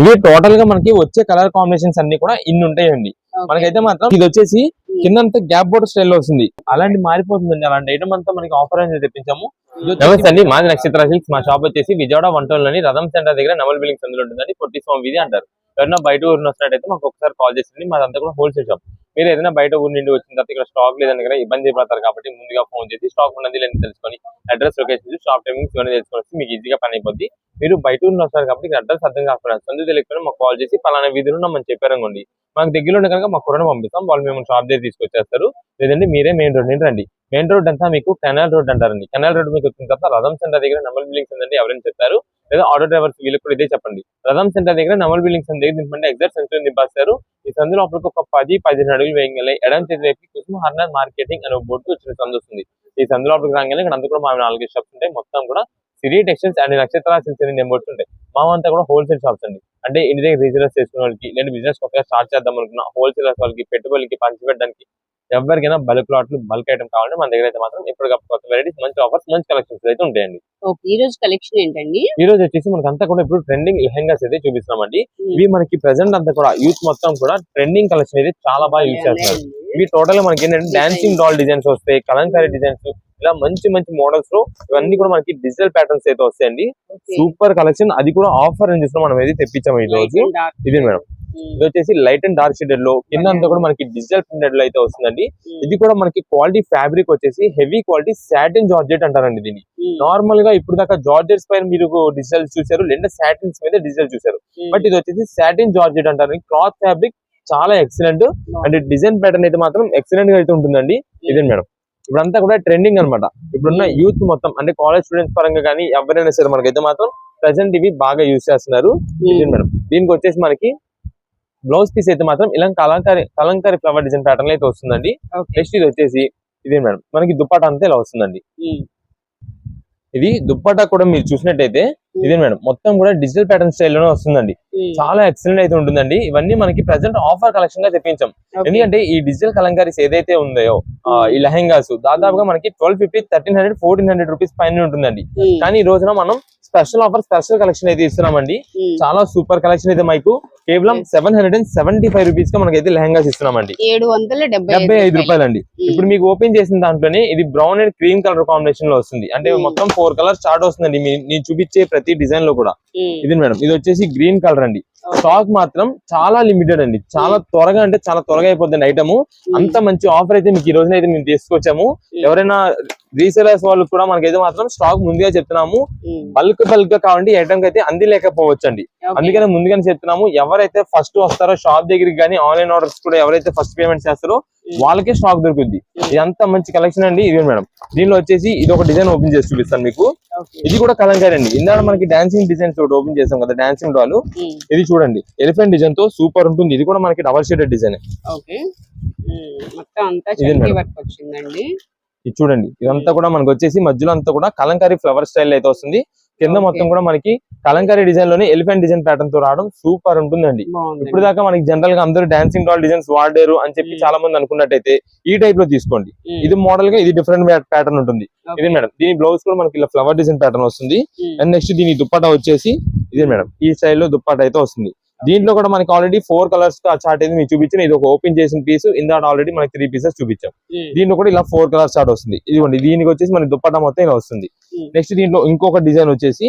ఇవి టోటల్ గా మనకి వచ్చే కలర్ కాంబినేషన్స్ అన్ని కూడా ఇన్ని ఉంటాయండి. మనకైతే మాత్రం ఇది వచ్చేసి కిందంతా గ్యాప్ బోర్డర్ స్టైల్ లో వస్తుంది. అలాంటి మారిపోతుందండి. అలాంటి ఐటమ్ అంతా మనకి ఆఫర్ అనేది తెప్పించాము. నమస్తే అండి, మాది నక్షత్ర సిల్క్స్. మా షాప్ వచ్చేసి విజయవాడ వంటలోని రథం సెంటర్ దగ్గర నెమల్ బిల్డింగ్స్ అందులో ఉంటుందండి. పొట్టి స్వామి వీధి అంటారు. ఎవరైనా బయట ఊరు వస్తున్నట్టయితే మాకు ఒకసారి కాల్ చేసింది. మాదంతా కూడా హోల్సేల్ షాప్. మీరు ఏదైనా బయట ఊరి నుండి వచ్చిన తర్వాత ఇక్కడ స్టాక్ లేదని దగ్గర ఇబ్బంది పడతారు కాబట్టి ముందుగా ఫోన్ చేసి స్టాక్ ఉన్నది లేదని తెలుసుకొని అడ్రస్ లొకేషన్ షాప్ టైమింగ్స్ ఇవన్నీ తెలుసుకొని మీకు ఈజీగా పని అయిపోద్ది. మీరు బయట ఊరిని వస్తారు కాబట్టి అడ్రస్ అర్థం కాకపోయినా సందు తెలియకపోయినా మాకు కాల్ చేసి పలానా వీధిలో మనం చెప్పారనుకోండి, మాకు దగ్గరలో ఉండే కనుక మా కుర్రను పంపిస్తాం. వాళ్ళు మేము షాప్ దగ్గర తీసుకొచ్చేస్తారు. లేదంటే మీరే మెయిన్ రోడ్ నుండి రండి. మెయిన్ రోడ్ అంతా మీకు కెనాల్ రోడ్ అంటారండి. కెనాల్ రోడ్ మీకు వచ్చిన తర్వాత రథం సెంటర్ దగ్గర నెమల్ బిల్డింగ్స్ ఉందండి. ఎవరైనా చెప్తారు, లేదా ఆటో డ్రైవర్స్ వీళ్ళకి కూడా ఇదే చెప్పండి. రథం సెంటర్ దగ్గర నెమల్ బిల్డింగ్స్ దగ్గర దింపండి. Exact centre దింపేస్తారు. ఈ సందు లోపలికి ఒక 10-15 అడుగులు వేయగల ఎడం చేతి వైపు కుసుమ హర్నాథ్ మార్కెటింగ్ అనే బోర్డు వచ్చిన సందు వస్తుంది. ఈ సందు లోపలికి రాగానే ఇక్కడ అంతా కూడా మా 4 షాప్స్ ఉంటాయి. మొత్తం కూడా సిరి టెక్స్టైల్స్ అండ్ నక్షత్ర సిల్క్స్ అనే నెంబర్స్ ఉంటాయి. మామంతా కూడా హోల్సేల్ షాప్స్ అండి. అంటే ఇంటి దగ్గర రీజనర్స్ చేసుకునే వాళ్ళకి, లేదా బిజినెస్ కొత్తగా స్టార్ట్ చేద్దాం అనుకున్న హోల్సేలర్స్ వాళ్ళకి, పెట్టుబడులకి పంచిపెట్టడానికి, ఎవరికైనా బల్క్ లాట్లు బల్క్ ఐటమ్ కావాలంటే మన దగ్గర అయితే మాత్రం ఎప్పటికప్పుడు కొత్త వెరైటీస్, మంచి ఆఫర్స్, మంచి కలెక్షన్స్ అయితే ఉంటాయండి. ఈ రోజు కలెక్షన్ ఏంటండి? ఈ రోజు వచ్చేసి మనకి అంతా కూడా ఇప్పుడు ట్రెండింగ్ లెహెంగాస్ అయితే చూపిస్తున్నామండి. ఇవి మనకి ప్రెసెంట్ అంతా కూడా యూత్ మొత్తం కూడా ట్రెండింగ్ కలెక్షన్ అయితే చాలా బాగా యూజ్ చేస్తున్నారు. ఇవి టోటల్ గా మనకి ఏంటంటే డాన్సింగ్ డాల్ డిజైన్స్ వస్తాయి, కలంకారీ డిజైన్స్, ఇలా మంచి మంచి మోడల్స్ లో ఇవన్నీ కూడా మనకి డిజిటల్ ప్యాటర్న్స్ అయితే వస్తాయండి. సూపర్ కలెక్షన్, అది కూడా ఆఫర్ రేంజెస్ లో మనం అయితే తెప్పించాము ఈ రోజు. ఇది మేడం, ఇది వచ్చేసి లైట్ అండ్ డార్క్ షేడెడ్ లో కింద అంతా కూడా మనకి డిజిటల్ ప్రింటెడ్ లో అయితే వస్తుందండి. ఇది కూడా మనకి క్వాలిటీ ఫ్యాబ్రిక్ వచ్చేసి హెవీ క్వాలిటీ సాటిన్ జార్జెట్ అంటారండి దీన్ని. నార్మల్ గా ఇప్పుడు దాకా జార్జెట్స్ పైన మీరు డిజిటల్ చూసారు, లేదా సాటిన్స్ మీద డిజిటల్ చూసారు. బట్ ఇది వచ్చేసి సాటిన్ జార్జెట్ అంటారు. క్లాత్ ఫ్యాబ్రిక్ చాలా ఎక్సలెంట్ అండ్ డిజైన్ ప్యాటర్న్ అయితే మాత్రం ఎక్సలెంట్ గా అయితే ఉంటుందండి. ఇదే మేడం, ఇప్పుడంతా కూడా ట్రెండింగ్ అనమాట. ఇప్పుడున్న యూత్ మొత్తం అంటే కాలేజ్ స్టూడెంట్స్ పరంగా కానీ ఎవరైనా సరే మనకైతే మాత్రం ప్రెసెంట్ ఇవి బాగా యూజ్ చేస్తున్నారు. ఇదే మేడం, దీనికి వచ్చేసి మనకి బ్లౌజ్ పీస్ అయితే మాత్రం ఇలా కలంకారీ ఫ్లవర్ డిజైన్ ప్యాటర్న్ అయితే వస్తుందండి. నెక్స్ట్ ఇది వచ్చేసి ఇదే మేడం, మనకి దుప్పటా అంతా ఇలా వస్తుందండి. ఇది దుప్పటా కూడా మీరు చూసినట్టయితే ఇదే మేడం, మొత్తం కూడా డిజిటల్ ప్యాటర్న్ స్టైల్లోనే వస్తుందండి. చాలా ఎక్సలెంట్ అయితే ఉంటుందండి. ఇవన్నీ మనకి ప్రెసెంట్ ఆఫర్ కలెక్షన్ గా తెప్పించాం. ఎందుకంటే ఈ డిజిటల్ కలంకారీస్ ఏదైతే ఉందో ఈ లెహెంగాస్ దాదాపుగా మనకి 1250, 1300, 1400 రూపీస్ పైన ఉంటుందండి. కానీ ఈ రోజున మనం స్పెషల్ ఆఫర్, స్పెషల్ కలెక్షన్ అయితే ఇస్తున్నామండి. చాలా సూపర్ కలెక్షన్ అయితే మీకు కేవలం 775 రూపీస్ గా మనకైతే లెహెంగాస్ ఇస్తున్నామండి. 775 రూపాయలండి. ఇప్పుడు మీకు ఓపెన్ చేసిన దాంట్లోనే ఇది brown and cream colour combination లో వస్తుంది. అంటే మొత్తం 4 కలర్స్ స్టార్ట్ వస్తుందండి నేను చూపించే ప్రతి డిజైన్ లో కూడా. ఇది మేడం, ఇది వచ్చేసి గ్రీన్ కలర్ అండి. స్టాక్ మాత్రం చాలా లిమిటెడ్ అండి. చాలా త్వరగా అంటే చాలా త్వరగా అయిపోతుంది ఐటమ్. అంత మంచి ఆఫర్ అయితే మీకు ఈ రోజున అయితే మేము తీసుకొచ్చాము. ఎవరైనా రీసేలర్స్ వాళ్ళు కూడా మనకైతే మాత్రం స్టాక్ ముందుగా చెప్తున్నాము. బల్క్ గా కావాలంటే ఈ ఐటమ్ అయితే అందిలేకపోవచ్చు అండి. అందుకనే ముందుగానే చెప్తున్నాము. ఎవరైతే ఫస్ట్ వస్తారో షాప్ దగ్గరికి కానీ ఆన్లైన్ ఆర్డర్స్ కూడా ఎవరైతే ఫస్ట్ పేమెంట్ చేస్తారో వాళ్ళకే స్టాక్ దొరుకుద్ది. ఇది అంత మంచి కలెక్షన్ అండి. ఇది మేడం, దీనిలో వచ్చేసి ఇది ఒక డిజైన్ ఓపెన్ చేసి చూపిస్తాను మీకు. ఇది కూడా కలంకారీ అండి. ఇందాక మనకి డాన్సింగ్ డిజైన్స్ ఓపెన్ చేసాం కదా, డాన్సింగ్ డాల్. ఇది చూడండి, ఎలిఫెంట్ డిజైన్ తో సూపర్ ఉంటుంది. ఇది కూడా మనకి డబల్ షేడెడ్ డిజైన్. ఇది చూడండి, ఇదంతా కూడా మనకి వచ్చేసి మధ్యలో అంతా కూడా కలంకారీ ఫ్లవర్ స్టైల్ అయితే వస్తుంది. కింద మొత్తం కూడా మనకి కలంకారీ డిజైన్ లోనే ఎలిఫెంట్ డిజైన్ ప్యాటర్న్ తో రావడం సూపర్ ఉంటుందండి. ఇప్పుడు దాకా మనకి జనరల్ గా అందరూ డాన్సింగ్ డాల్ డిజైన్స్ వాడారు అని చెప్పి చాలా మంది అనుకున్నట్టయితే ఈ టైప్ లో తీసుకోండి. ఇది మోడల్ గా ఇది డిఫరెంట్ ప్యాటర్న్ ఉంటుంది. ఇది మేడం, దీని బ్లౌజ్ కూడా మనకి ఇలా ఫ్లవర్ డిజైన్ ప్యాటర్న్ వస్తుంది. అండ్ నెక్స్ట్ దీని దుప్పటా వచ్చేసి ఇదే మేడం, ఈ స్టైల్లో దుప్పటా అయితే వస్తుంది. దీంట్లో కూడా మనకి ఆల్రెడీ 4 కలర్స్ చార్ట్ అయితే మీకు చూపించిన. ఇది ఒక ఓపెన్ చేసిన పీస్. ఇందాక ఆల్రెడీ మనకి 3 పీసెస్ చూపించాం. దీంట్లో కూడా ఇలా 4 కలర్స్ చార్ట్ వస్తుంది. ఇదిగోండి, దీనికి వచ్చేసి మనకి దుప్పటా మొత్తం ఇలా వస్తుంది. నెక్స్ట్ దీంట్లో ఇంకొక డిజైన్ వచ్చేసి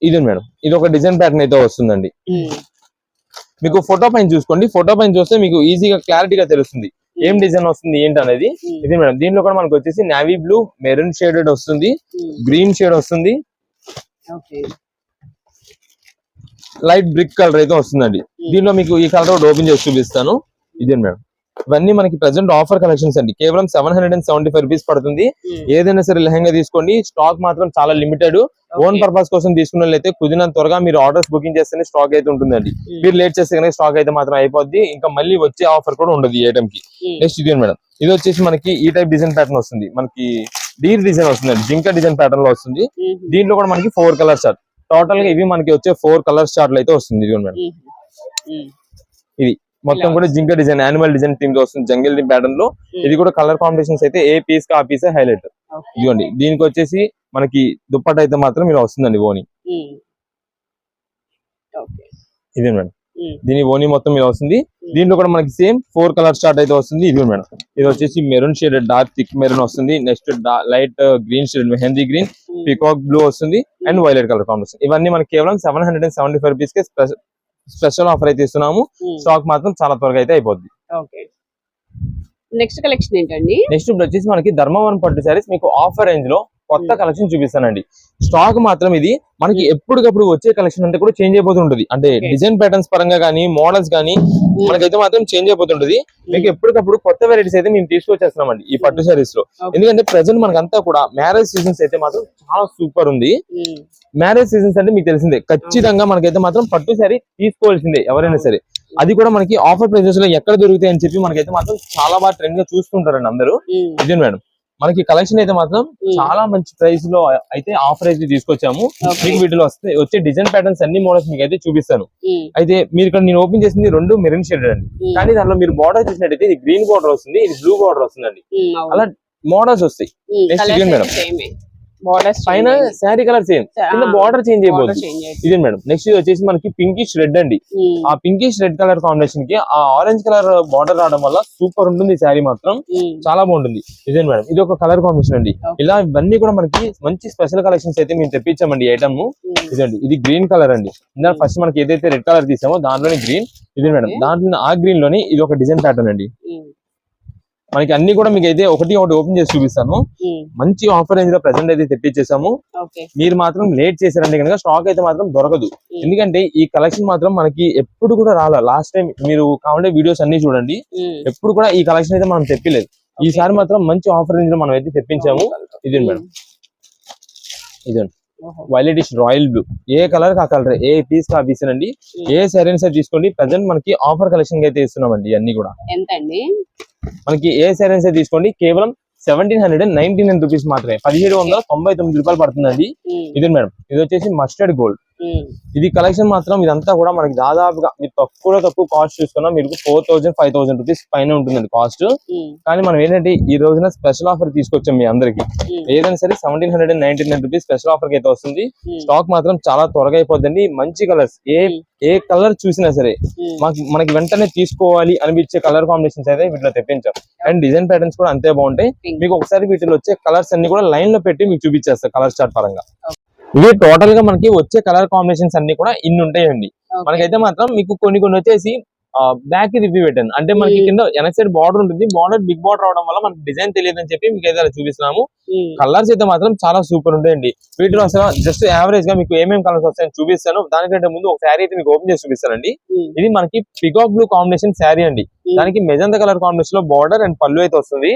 ఇది మేడం, ఇది ఒక డిజైన్ ప్యాటర్న్ అయితే వస్తుందండి. మీకు ఫోటో పైన చూసుకోండి. ఫోటో పైన చూస్తే మీకు ఈజీగా క్లారిటీగా తెలుస్తుంది ఏం డిజైన్ వస్తుంది ఏంటి అనేది. ఇది మేడం, దీంట్లో కూడా మనకు వచ్చేసి నేవీ బ్లూ, మెరూన్ షేడెడ్ వస్తుంది, గ్రీన్ షేడ్ వస్తుంది, లైట్ బ్రిక్ కలర్ అయితే వస్తుందండి. దీనిలో మీకు ఈ కలర్ ఓపెన్ చేసి చూపిస్తాను. ఇదే మేడం, ఇవన్నీ మనకి ప్రెసెంట్ ఆఫర్ కలెక్షన్స్ అండి. కేవలం 775 రూపీస్ పడుతుంది. ఏదైనా సరే లెహంగా తీసుకోండి. స్టాక్ మాత్రం చాలా లిమిటెడ్. ఓన్ పర్పస్ కోసం తీసుకున్నట్లయితే కుదిరినంత త్వరగా మీరు ఆర్డర్స్ బుకింగ్ చేస్తేనే స్టాక్ అయితే ఉంటుందండి. మీరు లేట్ చేస్తే కనుక స్టాక్ అయితే మాత్రం అయిపోద్ది. ఇంకా మళ్ళీ వచ్చే ఆఫర్ కూడా ఉండదు ఈ ఐటమ్ కి. నెక్స్ట్ ఇది మేడం, ఇది వచ్చేసి మనకి ఈ టైప్ డిజైన్ ప్యాటర్న్ వస్తుంది. మనకి డీర్ డిజైన్ వస్తుందండి, జింక డిజైన్ ప్యాటర్న్ లో వస్తుంది. దీంట్లో కూడా మనకి 4 కలర్ చార్ట్. టోటల్ గా ఇవి మనకి వచ్చే 4 కలర్ చార్ట్లు అయితే వస్తుంది. ఇది మేడం, ఇది మొత్తం కూడా జింక డిజైన్, యానిమల్ డిజైన్ థీమ్ లో వస్తుంది, జంగిల్ థీమ్ ప్యాటర్న్ లో. ఇది కూడా కలర్ కాంబినేషన్స్ అయితే ఏ పీస్ కా ఆ పీస్ హైలైట్. ఇదిగోండి, దీనికి వచ్చేసి మనకి దుప్పట అయితే మాత్రం ఇలా వస్తుందండి. ఓని ఓకే. ఇది మేడం, దీని ఓనీ మొత్తం ఇలా వస్తుంది. దీంట్లో కూడా మనకి సేమ్ 4 కలర్ స్టార్ట్ అయితే వస్తుంది. ఇది మేడం, ఇది వచ్చేసి maroon shade, dark thick maroon వస్తుంది. Next light green shade, mehndi green, peacock blue వస్తుంది అండ్ వైలెట్ కలర్ కాంబినేషన్. ఇవన్నీ మనకి కేవలం 775 రూపీస్ కి స్పెషల్ ఆఫర్ అయితే ఇస్తున్నాము. స్టాక్ మాత్రం చాలా త్వరగా అయితే అయిపోద్ది. ఓకే. నెక్స్ట్ కలెక్షన్ ఏంటండి? నెక్స్ట్ ఇప్పుడు వచ్చేసి మనకి ధర్మవరం పట్టు శారీస్ మీకు ఆఫర్ రేంజ్ లో కొత్త కలెక్షన్ చూపిస్తానండి. స్టాక్ మాత్రం ఇది మనకి ఎప్పటికప్పుడు వచ్చే కలెక్షన్ అంతా కూడా చేంజ్ అయిపోతుంటది. అంటే డిజైన్ ప్యాటర్న్స్ పరంగా కానీ మోడల్స్ కానీ మనకైతే మాత్రం చేంజ్ అయిపోతుంటది. మీకు ఎప్పటికప్పుడు కొత్త వెరైటీస్ అయితే మేము తీసుకొచ్చేస్తున్నామండి ఈ పట్టు శారీస్ లో. ఎందుకంటే ప్రెసెంట్ మనకంతా కూడా మ్యారేజ్ సీజన్స్ అయితే మాత్రం చాలా సూపర్ ఉంది. మ్యారేజ్ సీజన్స్ అంటే మీకు తెలిసిందే, ఖచ్చితంగా మనకైతే మాత్రం పట్టు శారీ తీసుకోవాల్సిందే ఎవరైనా సరే. అది కూడా మనకి ఆఫర్ ప్రైజెస్ లో ఎక్కడ దొరుకుతాయి అని చెప్పి మనకైతే మాత్రం చాలా బాగా ట్రెండ్ గా చూస్తుంటారండి అందరూ. ఇదే మేడం, మనకి కలెక్షన్ అయితే మాత్రం చాలా మంచి ప్రైస్ లో అయితే ఆఫర్ అయితే తీసుకొచ్చాము. మీకు వీటిలో వచ్చే డిజైన్ ప్యాటర్న్స్ అన్ని మోడల్స్ మీకు అయితే చూపిస్తాను. అయితే మీరు ఇక్కడ నేను ఓపెన్ చేసింది 2 మెరూన్ షేడ్ అండి. కానీ దాంట్లో మీరు బార్డర్ చూసినట్టయితే ఇది గ్రీన్ బార్డర్ వస్తుంది, ఇది బ్లూ బార్డర్ వస్తుందండి. అలా మోడల్స్ వస్తాయి. నెక్స్ట్ ఇదే మేడం, పైన శారీ కలర్ సేమ్, కింద బార్డర్ చేంజ్ అయిపోతుంది. ఇదే మేడం, నెక్స్ట్ ఇది వచ్చేసి మనకి పింకిష్ రెడ్ అండి. ఆ పింకిష్ రెడ్ కలర్ కాంబినేషన్ కి ఆ ఆరెంజ్ కలర్ బార్డర్ రావడం వల్ల సూపర్ ఉంటుంది. శారీ మాత్రం చాలా బాగుంటుంది. ఇదే మేడం, ఇది ఒక కలర్ కాంబినేషన్ అండి. ఇలా ఇవన్నీ కూడా మనకి మంచి స్పెషల్ కలెక్షన్స్ అయితే మేము తెప్పించామండి. ఐటమ్ ఇదండి, ఇది గ్రీన్ కలర్ అండి. ఇందులో ఫస్ట్ మనకి ఏదైతే రెడ్ కలర్ తీసామో దాంట్లోనే గ్రీన్. ఇదే మేడం, దాంట్లో ఆ గ్రీన్ లోని ఇది ఒక డిజైన్ ప్యాటర్న్ అండి. మనకి అన్ని కూడా మీకు అయితే ఒకటి ఓపెన్ చేసి చూపిస్తాను. మంచి ఆఫర్ రేంజ్ లో ప్రెసెంట్ అయితే తెప్పించేసాము. మీరు మాత్రం లేట్ చేశారంటే కనుక స్టాక్ అయితే మాత్రం దొరకదు. ఎందుకంటే ఈ కలెక్షన్ మాత్రం మనకి ఎప్పుడు కూడా రాలా. లాస్ట్ టైం మీరు కావాలంటే వీడియోస్ అన్ని చూడండి, ఎప్పుడు కూడా ఈ కలెక్షన్ అయితే మనం తెప్పిలేదు. ఈసారి మాత్రం మంచి ఆఫర్ రేంజ్ లో మనం అయితే తెప్పించాము. ఇది మేడం, ఇదండి వైలెటిష్ రాయల్ బ్లూ. ఏ కలర్ కా కలర్, ఏ పీస్ కా పీస్ అండి. ఏ సారీ సార్ తీసుకోండి. ప్రెసెంట్ మనకి ఆఫర్ కలెక్షన్ అయితే ఇస్తున్నామండి. అన్ని కూడా మనకి ఏ సారీ సార్ తీసుకోండి కేవలం 1799 రూపీస్ మాత్రమే, 1799 రూపాయలు పడుతుందండి. ఇది మేడం, ఇది వచ్చేసి మస్టర్డ్ గోల్డ్. ఇది కలెక్షన్ మాత్రం ఇదంతా కూడా మనకి దాదాపుగా మీరు తక్కువ కాస్ట్ చూసుకున్నా మీకు 4000-5000 రూపీస్ పైన ఉంటుందండి కాస్ట్. కానీ మనం ఏంటంటే ఈ రోజున స్పెషల్ ఆఫర్ తీసుకొచ్చాం మీ అందరికి. ఏదైనా సరే 1799 రూపీస్ స్పెషల్ ఆఫర్ అయితే వస్తుంది. స్టాక్ మాత్రం చాలా త్వరగా అయిపోద్దండి. మంచి కలర్స్, ఏ కలర్ చూసినా సరే మనకి వెంటనే తీసుకోవాలి అనిపించే కలర్ కాంబినేషన్స్ అయితే వీటిలో తెప్పించాం. అండ్ డిజైన్ ప్యాటర్న్స్ కూడా అంతే బాగుంటాయి. మీకు ఒకసారి వీటిలో వచ్చే కలర్స్ అన్ని కూడా లైన్ లో పెట్టి మీకు చూపించేస్తారు కలర్ చార్ట్ పరంగా. ఇవి టోటల్ గా మనకి వచ్చే కలర్ కాంబినేషన్స్ అన్ని కూడా ఇన్ని ఉంటాయండి. మనకైతే మాత్రం మీకు కొన్ని వచ్చేసి బ్యాక్ రివ్యూ పెట్టాను. అంటే మనకి కింద వెనక సైడ్ బార్డర్ ఉంటుంది, బార్డర్ బిగ్ బార్డర్ అవడం వల్ల మనకి డిజైన్ తెలియదు అని చెప్పి మీకు అయితే అలా చూపిస్తున్నాము. కలర్స్ అయితే మాత్రం చాలా సూపర్ ఉంటాయండి. వీటిలో అసలు జస్ట్ యావరేజ్ గా మీకు ఏమేమి కలర్స్ వస్తాయని చూపిస్తాను. దానికంటే ముందు ఒక శారీ అయితే మీకు ఓపెన్ చేసి చూపిస్తానండి. ఇది మనకి పికాక్ బ్లూ కాంబినేషన్ శారీ అండి. దానికి మెజంతా కలర్ కాంబినేషన్ లో బార్డర్ అండ్ పళ్ళు అయితే వస్తుంది.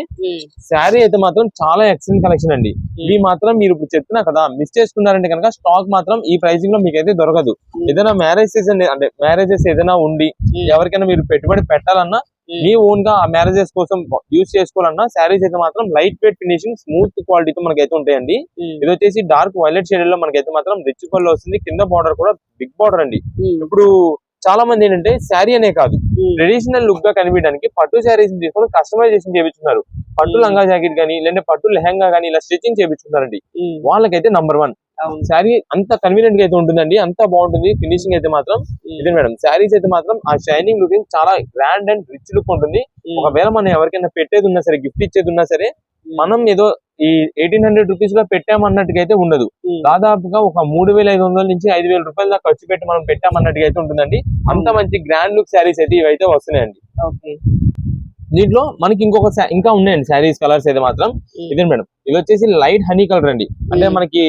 శారీ అయితే మాత్రం చాలా ఎక్సలెంట్ కలెక్షన్ అండి. ఇది మాత్రం మీరు ఇప్పుడు చెప్తున్నా కదా, మిస్ చేసుకున్నారంటే కనుక స్టాక్ మాత్రం ఈ ప్రైసింగ్ లో మీకు అయితే దొరకదు. ఏదైనా మ్యారేజ్ సీజన్ అంటే మ్యారేజెస్ ఏదైనా ఉండి ఎవరికైనా మీరు పెట్టుబడి పెట్టాలన్నా, మీ ఓన్ గా ఆ మ్యారేజెస్ కోసం యూజ్ చేసుకోవాలన్నా శారీస్ అయితే మాత్రం లైట్ వెయిట్ ఫినిషింగ్, స్మూత్ క్వాలిటీతో మనకైతే ఉంటాయండి. ఇది వచ్చేసి డార్క్ వైలెట్ షేడ్ లో మనకైతే మాత్రం రిచ్ పళ్ళు వస్తుంది. కింద బార్డర్ కూడా బిగ్ బార్డర్ అండి. ఇప్పుడు చాలా మంది ఏంటంటే శారీ అనే కాదు, ట్రెడిషనల్ లుక్ గా కనిపించడానికి పట్టు శారీస్ తీసుకొని కస్టమైజేషన్ చేయించుకున్నారు. పట్టు లంగా జాకెట్ గానీ లేదంటే పట్టు లెహంగా గానీ ఇలా స్టిచింగ్ చేయించుకున్నారండి. వాళ్ళకైతే నంబర్ 1 శారీ అంత కన్వీనియంట్ గా అయితే ఉంటుందండి. అంత బాగుంటుంది ఫినిషింగ్ అయితే మాత్రం. ఇదే మేడం, శారీస్ అయితే మాత్రం ఆ షైనింగ్ లుకింగ్ చాలా గ్రాండ్ అండ్ రిచ్ లుక్ ఉంటుంది. ఒకవేళ మనం ఎవరికైనా పెట్టేది ఉన్నా సరే, గిఫ్ట్ ఇచ్చేది ఉన్నా సరే, మనం ఏదో ఈ 1800 రూపీస్ లో పెట్టామన్నట్టుగా అయితే ఉండదు. దాదాపుగా ఒక 3500 నుంచి 5000 రూపాయల దాకా ఖర్చు పెట్టి మనం పెట్టామన్నట్టుగా అయితే ఉంటుందండి. అంత మంచి గ్రాండ్ లుక్ శారీస్ అయితే ఇవైతే వస్తున్నాయండి. దీంట్లో మనకి ఇంకా ఉన్నాయండి శారీస్ కలర్స్ అయితే మాత్రం. ఇదే మేడం, ఇది వచ్చేసి లైట్ హనీ కలర్ అండి. అంటే మనకి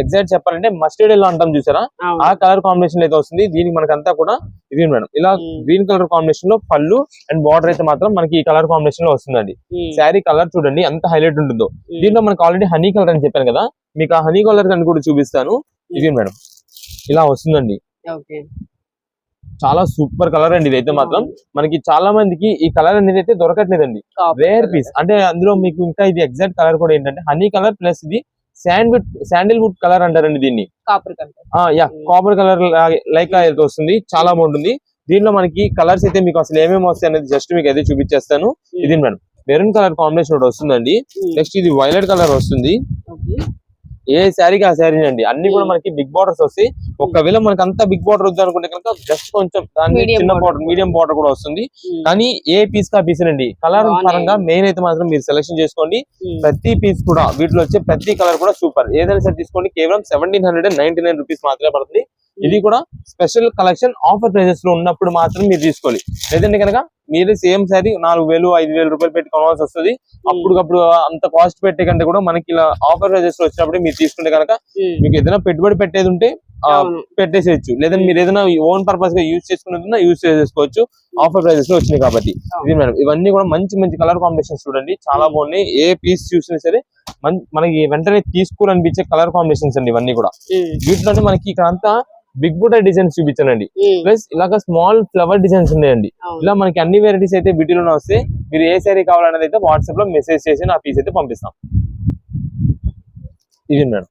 ఎగ్జాక్ట్ చెప్పాలంటే మస్టర్డ్ ఎల్లో అంటాం చూసారా, ఆ కలర్ కాంబినేషన్ అయితే వస్తుంది. దీనికి మనకంతా కూడా ఇది మేడం ఇలా గ్రీన్ కలర్ కాంబినేషన్ లో పళ్ళు అండ్ బార్డర్ అయితే మాత్రం మనకి ఈ కలర్ కాంబినేషన్ లో వస్తుందండి. శారీ కలర్ చూడండి ఎంత హైలైట్ ఉంటుందో. దీంట్లో మనకి ఆల్రెడీ హనీ కలర్ అని చెప్పాను కదా, మీకు ఆ హనీ కలర్ అని కూడా చూపిస్తాను. ఇది మేడం ఇలా వస్తుందండి. చాలా సూపర్ కలర్ అండి. ఇదైతే మాత్రం మనకి చాలా మందికి ఈ కలర్ అనేది అయితే దొరకట్లేదండి, రేర్ పీస్. అంటే అందులో మీకు ఇంకా ఇది ఎగ్జాక్ట్ కలర్ కూడా ఏంటంటే హనీ కలర్ ప్లస్ ఇది శాండిల్వుడ్ కలర్ అంటారండి దీన్ని. కాపర్ కలర్ లైక్ అయితే వస్తుంది, చాలా బాగుంటుంది. దీనిలో మనకి కలర్స్ అయితే మీకు అసలు ఏమేమి వస్తాయి అనేది జస్ట్ మీకు అయితే చూపించేస్తాను. ఇది మేడం మెరూన్ కలర్ కాంబినేషన్ ఒకటి వస్తుందండి. నెక్స్ట్ ఇది వైలెట్ కలర్ వస్తుంది. ఏ శారీకి ఆ శారీ అండి, అన్ని కూడా మనకి బిగ్ బార్డర్స్ వస్తాయి. ఒకవేళ మనకి అంత బిగ్ బార్డర్ వద్దు అనుకుంటే కనుక జస్ట్ కొంచెం దాని చిన్న బార్డర్, మీడియం బార్డర్ కూడా వస్తుంది. కానీ ఏ పీస్ కా పీస్ అండి, కలర్ పరంగా మెయిన్ అయితే మాత్రం మీరు సెలెక్షన్ చేసుకోండి. ప్రతి పీస్ కూడా వీటిలో వచ్చే ప్రతి కలర్ కూడా సూపర్. ఏదైనా సరే తీసుకోండి, కేవలం 1799 రూపీస్ మాత్రమే పడుతుంది. ఇది కూడా స్పెషల్ కలెక్షన్ ఆఫర్ ప్రైజెస్ లో ఉన్నప్పుడు మాత్రం మీరు తీసుకోవాలి. లేదంటే కనుక మీరు సేమ్ సారీ 4000 5000 రూపాయలు పెట్టి కొనవలసి వస్తుంది. అప్పుడు అంత కాస్ట్ పెట్టే కంటే కూడా మనకి ఇలా ఆఫర్ ప్రైజెస్ లో వచ్చినప్పుడు మీరు తీసుకుంటే కనుక మీకు ఏదైనా పెట్టుబడి పెట్టేది ఉంటే పెట్టేసేయచ్చు, లేదంటే మీరు ఏదైనా ఓన్ పర్పస్ గా యూజ్ చేసుకునేది యూజ్ చేసుకోవచ్చు. ఆఫర్ ప్రైజెస్ లో వచ్చినాయి కాబట్టి ఇది మేడం. ఇవన్నీ కూడా మంచి మంచి కలర్ కాంబినేషన్స్ చూడండి, చాలా బాగున్నాయి. ఏ పీస్ చూసినా సరే మనకి వెంటనే తీసుకోవాలనిపించే కలర్ కాంబినేషన్స్ అండి ఇవన్నీ కూడా. వీటిలోనే మనకి ఇక్కడ అంతా బిగ్ బుటా డిజైన్స్ చూపించానండి, ప్లస్ ఇలాగ స్మాల్ ఫ్లవర్ డిజైన్స్ ఉన్నాయండి. ఇలా మనకి అన్ని వెరైటీస్ అయితే వీటిలోనే వస్తే మీరు ఏ శారీ కావాలనేది అయితే వాట్సాప్ లో మెసేజ్ చేసి నా పీస్ అయితే పంపిస్తాం. ఇది మేడం.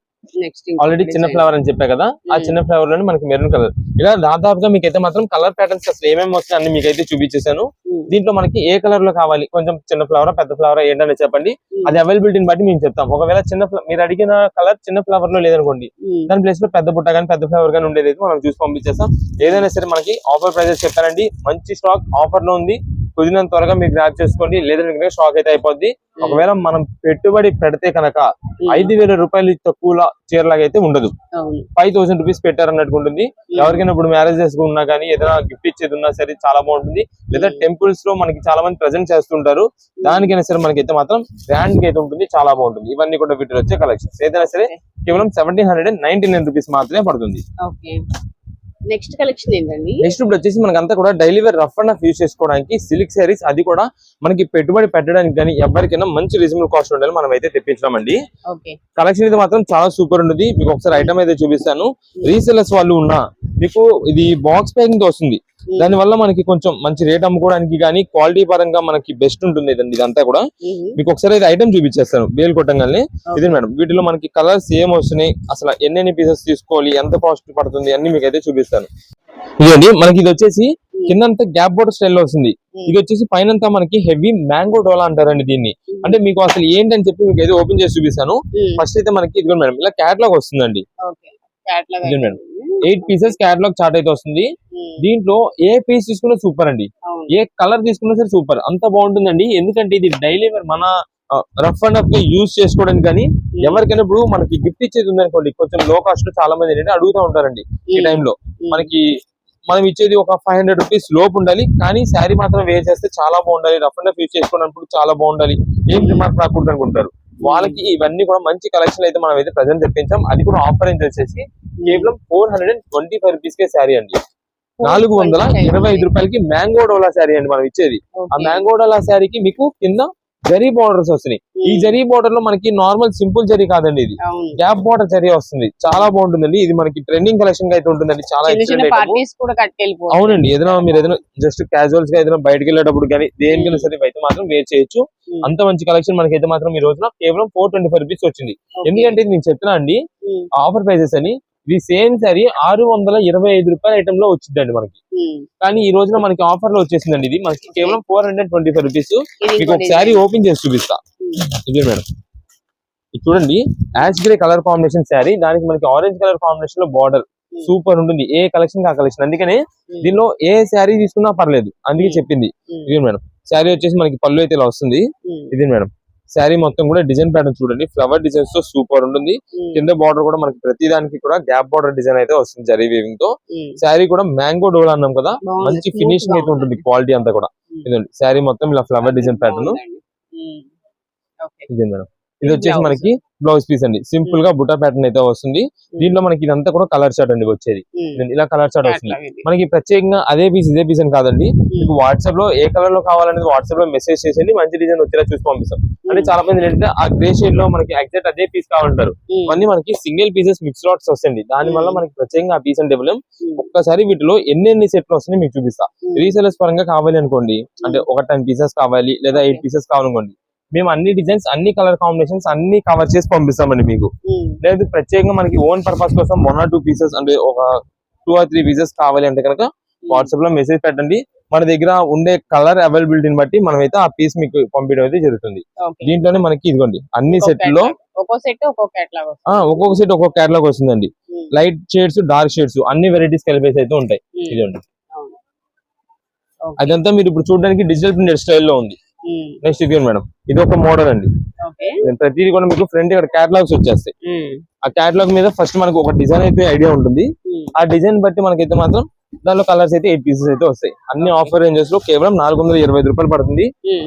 ఆల్రెడీ చిన్న ఫ్లవర్ అని చెప్పా కదా, ఆ చిన్న ఫ్లవర్ లోనే మనకి మెరూన్ కలర్. ఇలా దాదాపుగా మీకైతే మాత్రం కలర్ ప్యాటర్న్స్ అసలు ఏమేమి వస్తాయి అన్ని మీకైతే చూపించేశాను. దీంట్లో మనకి ఏ కలర్ లో కావాలి, కొంచెం చిన్న ఫ్లవర్ పెద్ద ఫ్లవర్ ఏంటనే చెప్పండి, అది అవైలబిలిటీని బట్టి మేము చెప్తాం. ఒకవేళ మీరు అడిగిన కలర్ చిన్న ఫ్లవర్ లో లేదనుకోండి, దాని ప్లేస్ లో పెద్ద బుట్ట కానీ పెద్ద ఫ్లవర్ కానీ ఉండేది మనం చూసి పంపించేస్తాం. ఏదైనా సరే మనకి ఆఫర్ ప్రైజెస్ చెప్పారండి, మంచి స్టాక్ ఆఫర్ లో ఉంది. కుదిరినంత త్వరగా మీరు గ్రాప్ చేసుకోండి, లేదంటే స్టాక్ అయితే అయిపోద్ది. ఒకవేళ మనం పెట్టుబడి పెడితే కనుక 5000 రూపాయలు తక్కువ చీరలాగా అయితే ఉండదు. 5000 రూపీస్ పెట్టారన్నట్టు ఉంటుంది. ఎవరికైనా ఇప్పుడు మ్యారేజెస్ ఉన్నా కానీ ఏదైనా గిఫ్ట్ ఇచ్చేది ఉన్నా సరే చాలా బాగుంటుంది. లేదా టెంపుల్స్ లో మనకి చాలా మంది ప్రెజెంట్ చేస్తుంటారు, దానికైనా సరే మనకైతే మాత్రం గ్రాండ్ గా అయితే ఉంటుంది, చాలా బాగుంటుంది. ఇవన్నీ కూడా వీటిలో వచ్చే కలెక్షన్స్. ఏదైనా సరే కేవలం 1799 రూపీస్ మాత్రమే పడుతుంది. నెక్స్ట్ కలెక్షన్ ఏంటండి? నెక్స్ట్ ఇప్పుడు వచ్చేసి మనకంతా కూడా daily wear rough and rough use చేసుకోవడానికి సిల్క్ శారీస్, అది కూడా మనకి పెట్టుబడి పెట్టడానికి కానీ ఎవరికైనా మంచి రీజనబుల్ కాస్ట్ ఉండాలి మనం అయితే తెప్పించామండి. కలెక్షన్ అయితే మాత్రం చాలా సూపర్ ఉంటుంది. మీకు ఒకసారి ఐటమ్ అయితే చూపిస్తాను. రీసెలర్స్ వాళ్ళు ఉన్నా మీకు ఇది బాక్స్ ప్యాకింగ్ తో వస్తుంది, దాని వల్ల మనకి కొంచెం మంచి రేట్ అమ్ముకోవడానికి కానీ క్వాలిటీ పరంగా మనకి బెస్ట్ ఉంటుంది. ఇదంతా కూడా మీకు ఒకసారి అయితే ఐటమ్ చూపించేస్తాను వేలు కొట్టంగానే. ఇది మేడం, వీటిలో మనకి కలర్స్ ఏం వస్తున్నాయి, అసలు ఎన్ని పీసెస్ తీసుకోవాలి, ఎంత కాస్ట్ పడుతుంది అన్ని మీకు అయితే చూపిస్తాను. ఇదండి మనకి ఇది వచ్చేసి కిందంతా గ్యాప్ బోర్డర్ స్టైల్ లో వస్తుంది. ఇది వచ్చేసి పైనంతా మనకి హెవీ మ్యాంగో డోలా అంటారండి దీన్ని. అంటే మీకు అసలు ఏంటని చెప్పి మీకు అయితే ఓపెన్ చేసి చూపిస్తాను. ఫస్ట్ అయితే మనకి ఇదిగో మేడం ఇలా క్యాటలాగ్ వస్తుందండి. ఇది మేడం 8 పీసెస్ క్యాటలాగ్ చార్ట్ అయితే వస్తుంది. దీంట్లో ఏ పీస్ తీసుకున్నా సూపర్ అండి, ఏ కలర్ తీసుకున్నా సరే సూపర్, అంత బాగుంటుందండి. ఎందుకంటే ఇది డైలీ మన రఫ్ అండ్ రఫ్ గా యూజ్ చేసుకోవడానికి కానీ ఎవరికైనా ఇప్పుడు మనకి గిఫ్ట్ ఇచ్చేది ఉందనుకోండి, కొంచెం లో కాస్ట్ చాలా మంది ఏంటంటే అడుగుతూ ఉంటారండి. ఈ టైంలో మనకి మనం ఇచ్చేది ఒక 500 రూపీస్ లోపు ఉండాలి, కానీ శారీ మాత్రం వేర్ చేస్తే చాలా బాగుండాలి, రఫ్ అండ్ రఫ్ యూజ్ చేసుకోవడానికి చాలా బాగుండాలి, ఏం రిమార్క్ రాకూడదు అనుకుంటారు. వాళ్ళకి ఇవన్నీ కూడా మంచి కలెక్షన్ అయితే మనం అయితే ప్రెజెంట్ తెప్పించాం. అది కూడా ఆఫర్ రేంజ్ వచ్చేసి కేవలం 425 రూపీస్ కే శారీ అండి. 425 రూపాయలకి మ్యాంగో డోలా శారీ అండి మనం ఇచ్చేది. ఆ మ్యాంగో డోలా శారీకి మీకు కింద జరీ బార్డర్స్ వస్తున్నాయి. ఈ జరీ బార్డర్ లో మనకి నార్మల్ సింపుల్ జరీ కాదండి, ఇది గ్యాప్ బార్డర్ జరీ వస్తుంది, చాలా బాగుంటుందండి. ఇది మనకి ట్రెండింగ్ కలెక్షన్ గా అయితే ఉంటుందండి, చాలా అవునండి. మీరు ఏదైనా జస్ట్ క్యాజువల్స్ గా ఏదైనా బయటకు వెళ్ళేటప్పుడు కానీ దేనికైనా సరే అయితే మాత్రం వేర్ చేయొచ్చు. అంత మంచి కలెక్షన్ మనకైతే మాత్రం ఈ రోజున కేవలం 425 రూపీస్ వచ్చింది. ఎందుకంటే నేను చెప్తున్నా అండి ఆఫర్ ప్రైజెస్ అని, ఇది సేమ్ సారీ 625 రూపాయల ఐటమ్ లో వచ్చిందండి మనకి. కానీ ఈ రోజున మనకి ఆఫర్ లో వచ్చేసిందండి. ఇది మనకి కేవలం 425 రూపీస్. మీకు ఒక శారీ ఓపెన్ చేసి చూపిస్తా. ఇదే మేడం, ఇది చూడండి, ash grey colour combination sari, దానికి మనకి ఆరెంజ్ కలర్ కాంబినేషన్ లో బార్డర్ సూపర్ ఉంటుంది. ఏ కలెక్షన్ కా కలెక్షన్, అందుకనే దీనిలో ఏ శారీ తీసుకున్నా పర్లేదు, అందుకే చెప్పింది. ఇది మేడం, శారీ వచ్చేసి మనకి పళ్ళు అయితే ఇలా వస్తుంది. ఇది మేడం, శారీ మొత్తం కూడా డిజైన్ ప్యాటర్న్ చూడండి, ఫ్లవర్ డిజైన్స్ తో సూపర్ ఉంటుంది. కింద బార్డర్ కూడా మనకి ప్రతి దానికి కూడా గ్యాప్ బార్డర్ డిజైన్ అయితే వస్తుంది జరీ వీవింగ్ తో. శారీ కూడా మ్యాంగో డోలా అన్నాం కదా, మంచి ఫినిషింగ్ అయితే ఉంటుంది, క్వాలిటీ అంతా కూడా. ఇదండి శారీ మొత్తం ఇలా ఫ్లవర్ డిజైన్ ప్యాటర్న్. ఇది మేడం, ఇది వచ్చేసి మనకి బ్లౌజ్ పీస్ అండి, సింపుల్ గా బుటా ప్యాటర్న్ అయితే వస్తుంది. దీంట్లో మనకి ఇదంతా కూడా కలర్ చార్ట్ అండి వచ్చేది. ఇలా కలర్ చార్ట్ వస్తుంది మనకి. ప్రత్యేకంగా అదే పీస్ ఇదే పీస్ అని కాదండి, మీకు వాట్సాప్ లో ఏ కలర్ లో కావాలనేది వాట్సాప్ లో మెసేజ్ చేసేయండి, మంచి డిజైన్ వచ్చేలా చూసి పంపిస్తాం. అంటే చాలా మంది ఏంటంటే ఆ గ్రే షేడ్ లో మనకి ఎగ్జాక్ట్ అదే పీస్ కావాలంటారు. ఇవన్నీ మనకి సింగిల్ పీసెస్ మిక్స్ లాట్స్ వస్తాయండి, దాని వల్ల మనకి ప్రత్యేకంగా ఆ పీస్ అంటే ఇవ్వలేం. ఒక్కసారి వీటిలో ఎన్ని సెట్లు వస్తున్నాయి మీకు చూపిస్తా. రీసెలర్స్ పరంగా కావాలి అనుకోండి, అంటే ఒక 10 పీసెస్ కావాలి లేదా 8 పీసెస్ కావాలనుకోండి, మేము అన్ని డిజైన్స్ అన్ని కలర్ కాంబినేషన్స్ అన్ని కవర్ చేసి పంపిస్తామండి మీకు. లేదు ప్రత్యేకంగా మనకి ఓన్ పర్పస్ కోసం 1 or 2 పీసెస్ అంటే ఒక 2 or 3 పీసెస్ కావాలి అంటే కనుక వాట్సాప్ లో మెసేజ్ పెట్టండి. మన దగ్గర ఉండే కలర్ అవైలబిలిటీని బట్టి మనం అయితే ఆ పీస్ మీకు పంపించడం అయితే జరుగుతుంది. దీంట్లోనే మనకి ఇదిగోండి అన్ని సెట్ లో ఒక్కో సెట్ ఒక్కో కేటలాగ్ ఒక్కొక్క సెట్ ఒక్కొక్క కేటలాగ్ వస్తుందండి. లైట్ షేడ్స్, డార్క్ షేడ్స్ అన్ని వెరైటీస్ కలిపేసి అయితే ఉంటాయి. ఇదండి అదంతా మీరు ఇప్పుడు చూడడానికి డిజిటల్ ప్రింటెడ్ స్టైల్లో ఉంది. నెక్స్ట్ ఇది మేడం, ఇది ఒక మోడల్ అండి. ప్రతిదీ కూడా మీకు ఫ్రంట్ ఇక్కడ కేటలాగ్స్ వచ్చేస్తాయి. ఆ కేటలాగ్ మీద ఫస్ట్ మనకు ఒక డిజైన్ అయితే ఐడియా ఉంటుంది. ఆ డిజైన్ బట్టి మనకైతే మాత్రం దానిలో కలర్స్ అయితే 8 పీసెస్ అయితే వస్తాయి. అన్ని ఆఫర్ రేంజెస్ లో కేవలం 425 రూపాయలు పడుతుంది.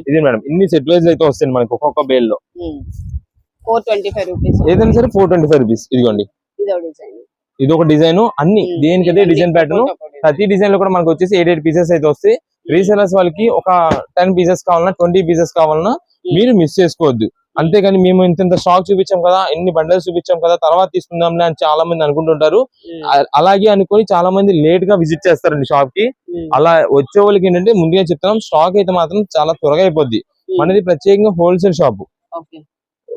ఇది మేడం ఇన్ని సెట్ వైజ్ అయితే వస్తాయి మనకి ఒక్కొక్క బేల్ లో 425 రూపీస్ ఏదైనా సరే 425 రూపీస్. ఇదిగోండి ఇది ఒక డిజైన్, అన్ని దేనికైతే డిజైన్ ప్యాటర్న్. ప్రతి డిజైన్ లో కూడా మనకు వచ్చేసి 8 పీసెస్ అయితే వస్తాయి. రీసెలర్స్ వాళ్ళకి ఒక 10 పీసెస్ కావాలన్నా 20 పీసెస్ కావాలన్నా మీరు మిస్ చేసుకోవద్దు. అంతేగాని మేము ఇంత స్టాక్ చూపించాం కదా, ఎన్ని బండల్స్ చూపించాం కదా, తర్వాత తీసుకుందాంలే అని చాలా మంది అనుకుంటుంటారు. అలాగే అనుకొని చాలా మంది లేట్ గా విజిట్ చేస్తారండి షాప్ కి. అలా వచ్చే వాళ్ళకి ఏంటంటే ముందుగా చెప్తున్నాం, స్టాక్ అయితే మాత్రం చాలా త్వరగా అయిపోద్ది. మనది ప్రత్యేకంగా హోల్సేల్ షాప్.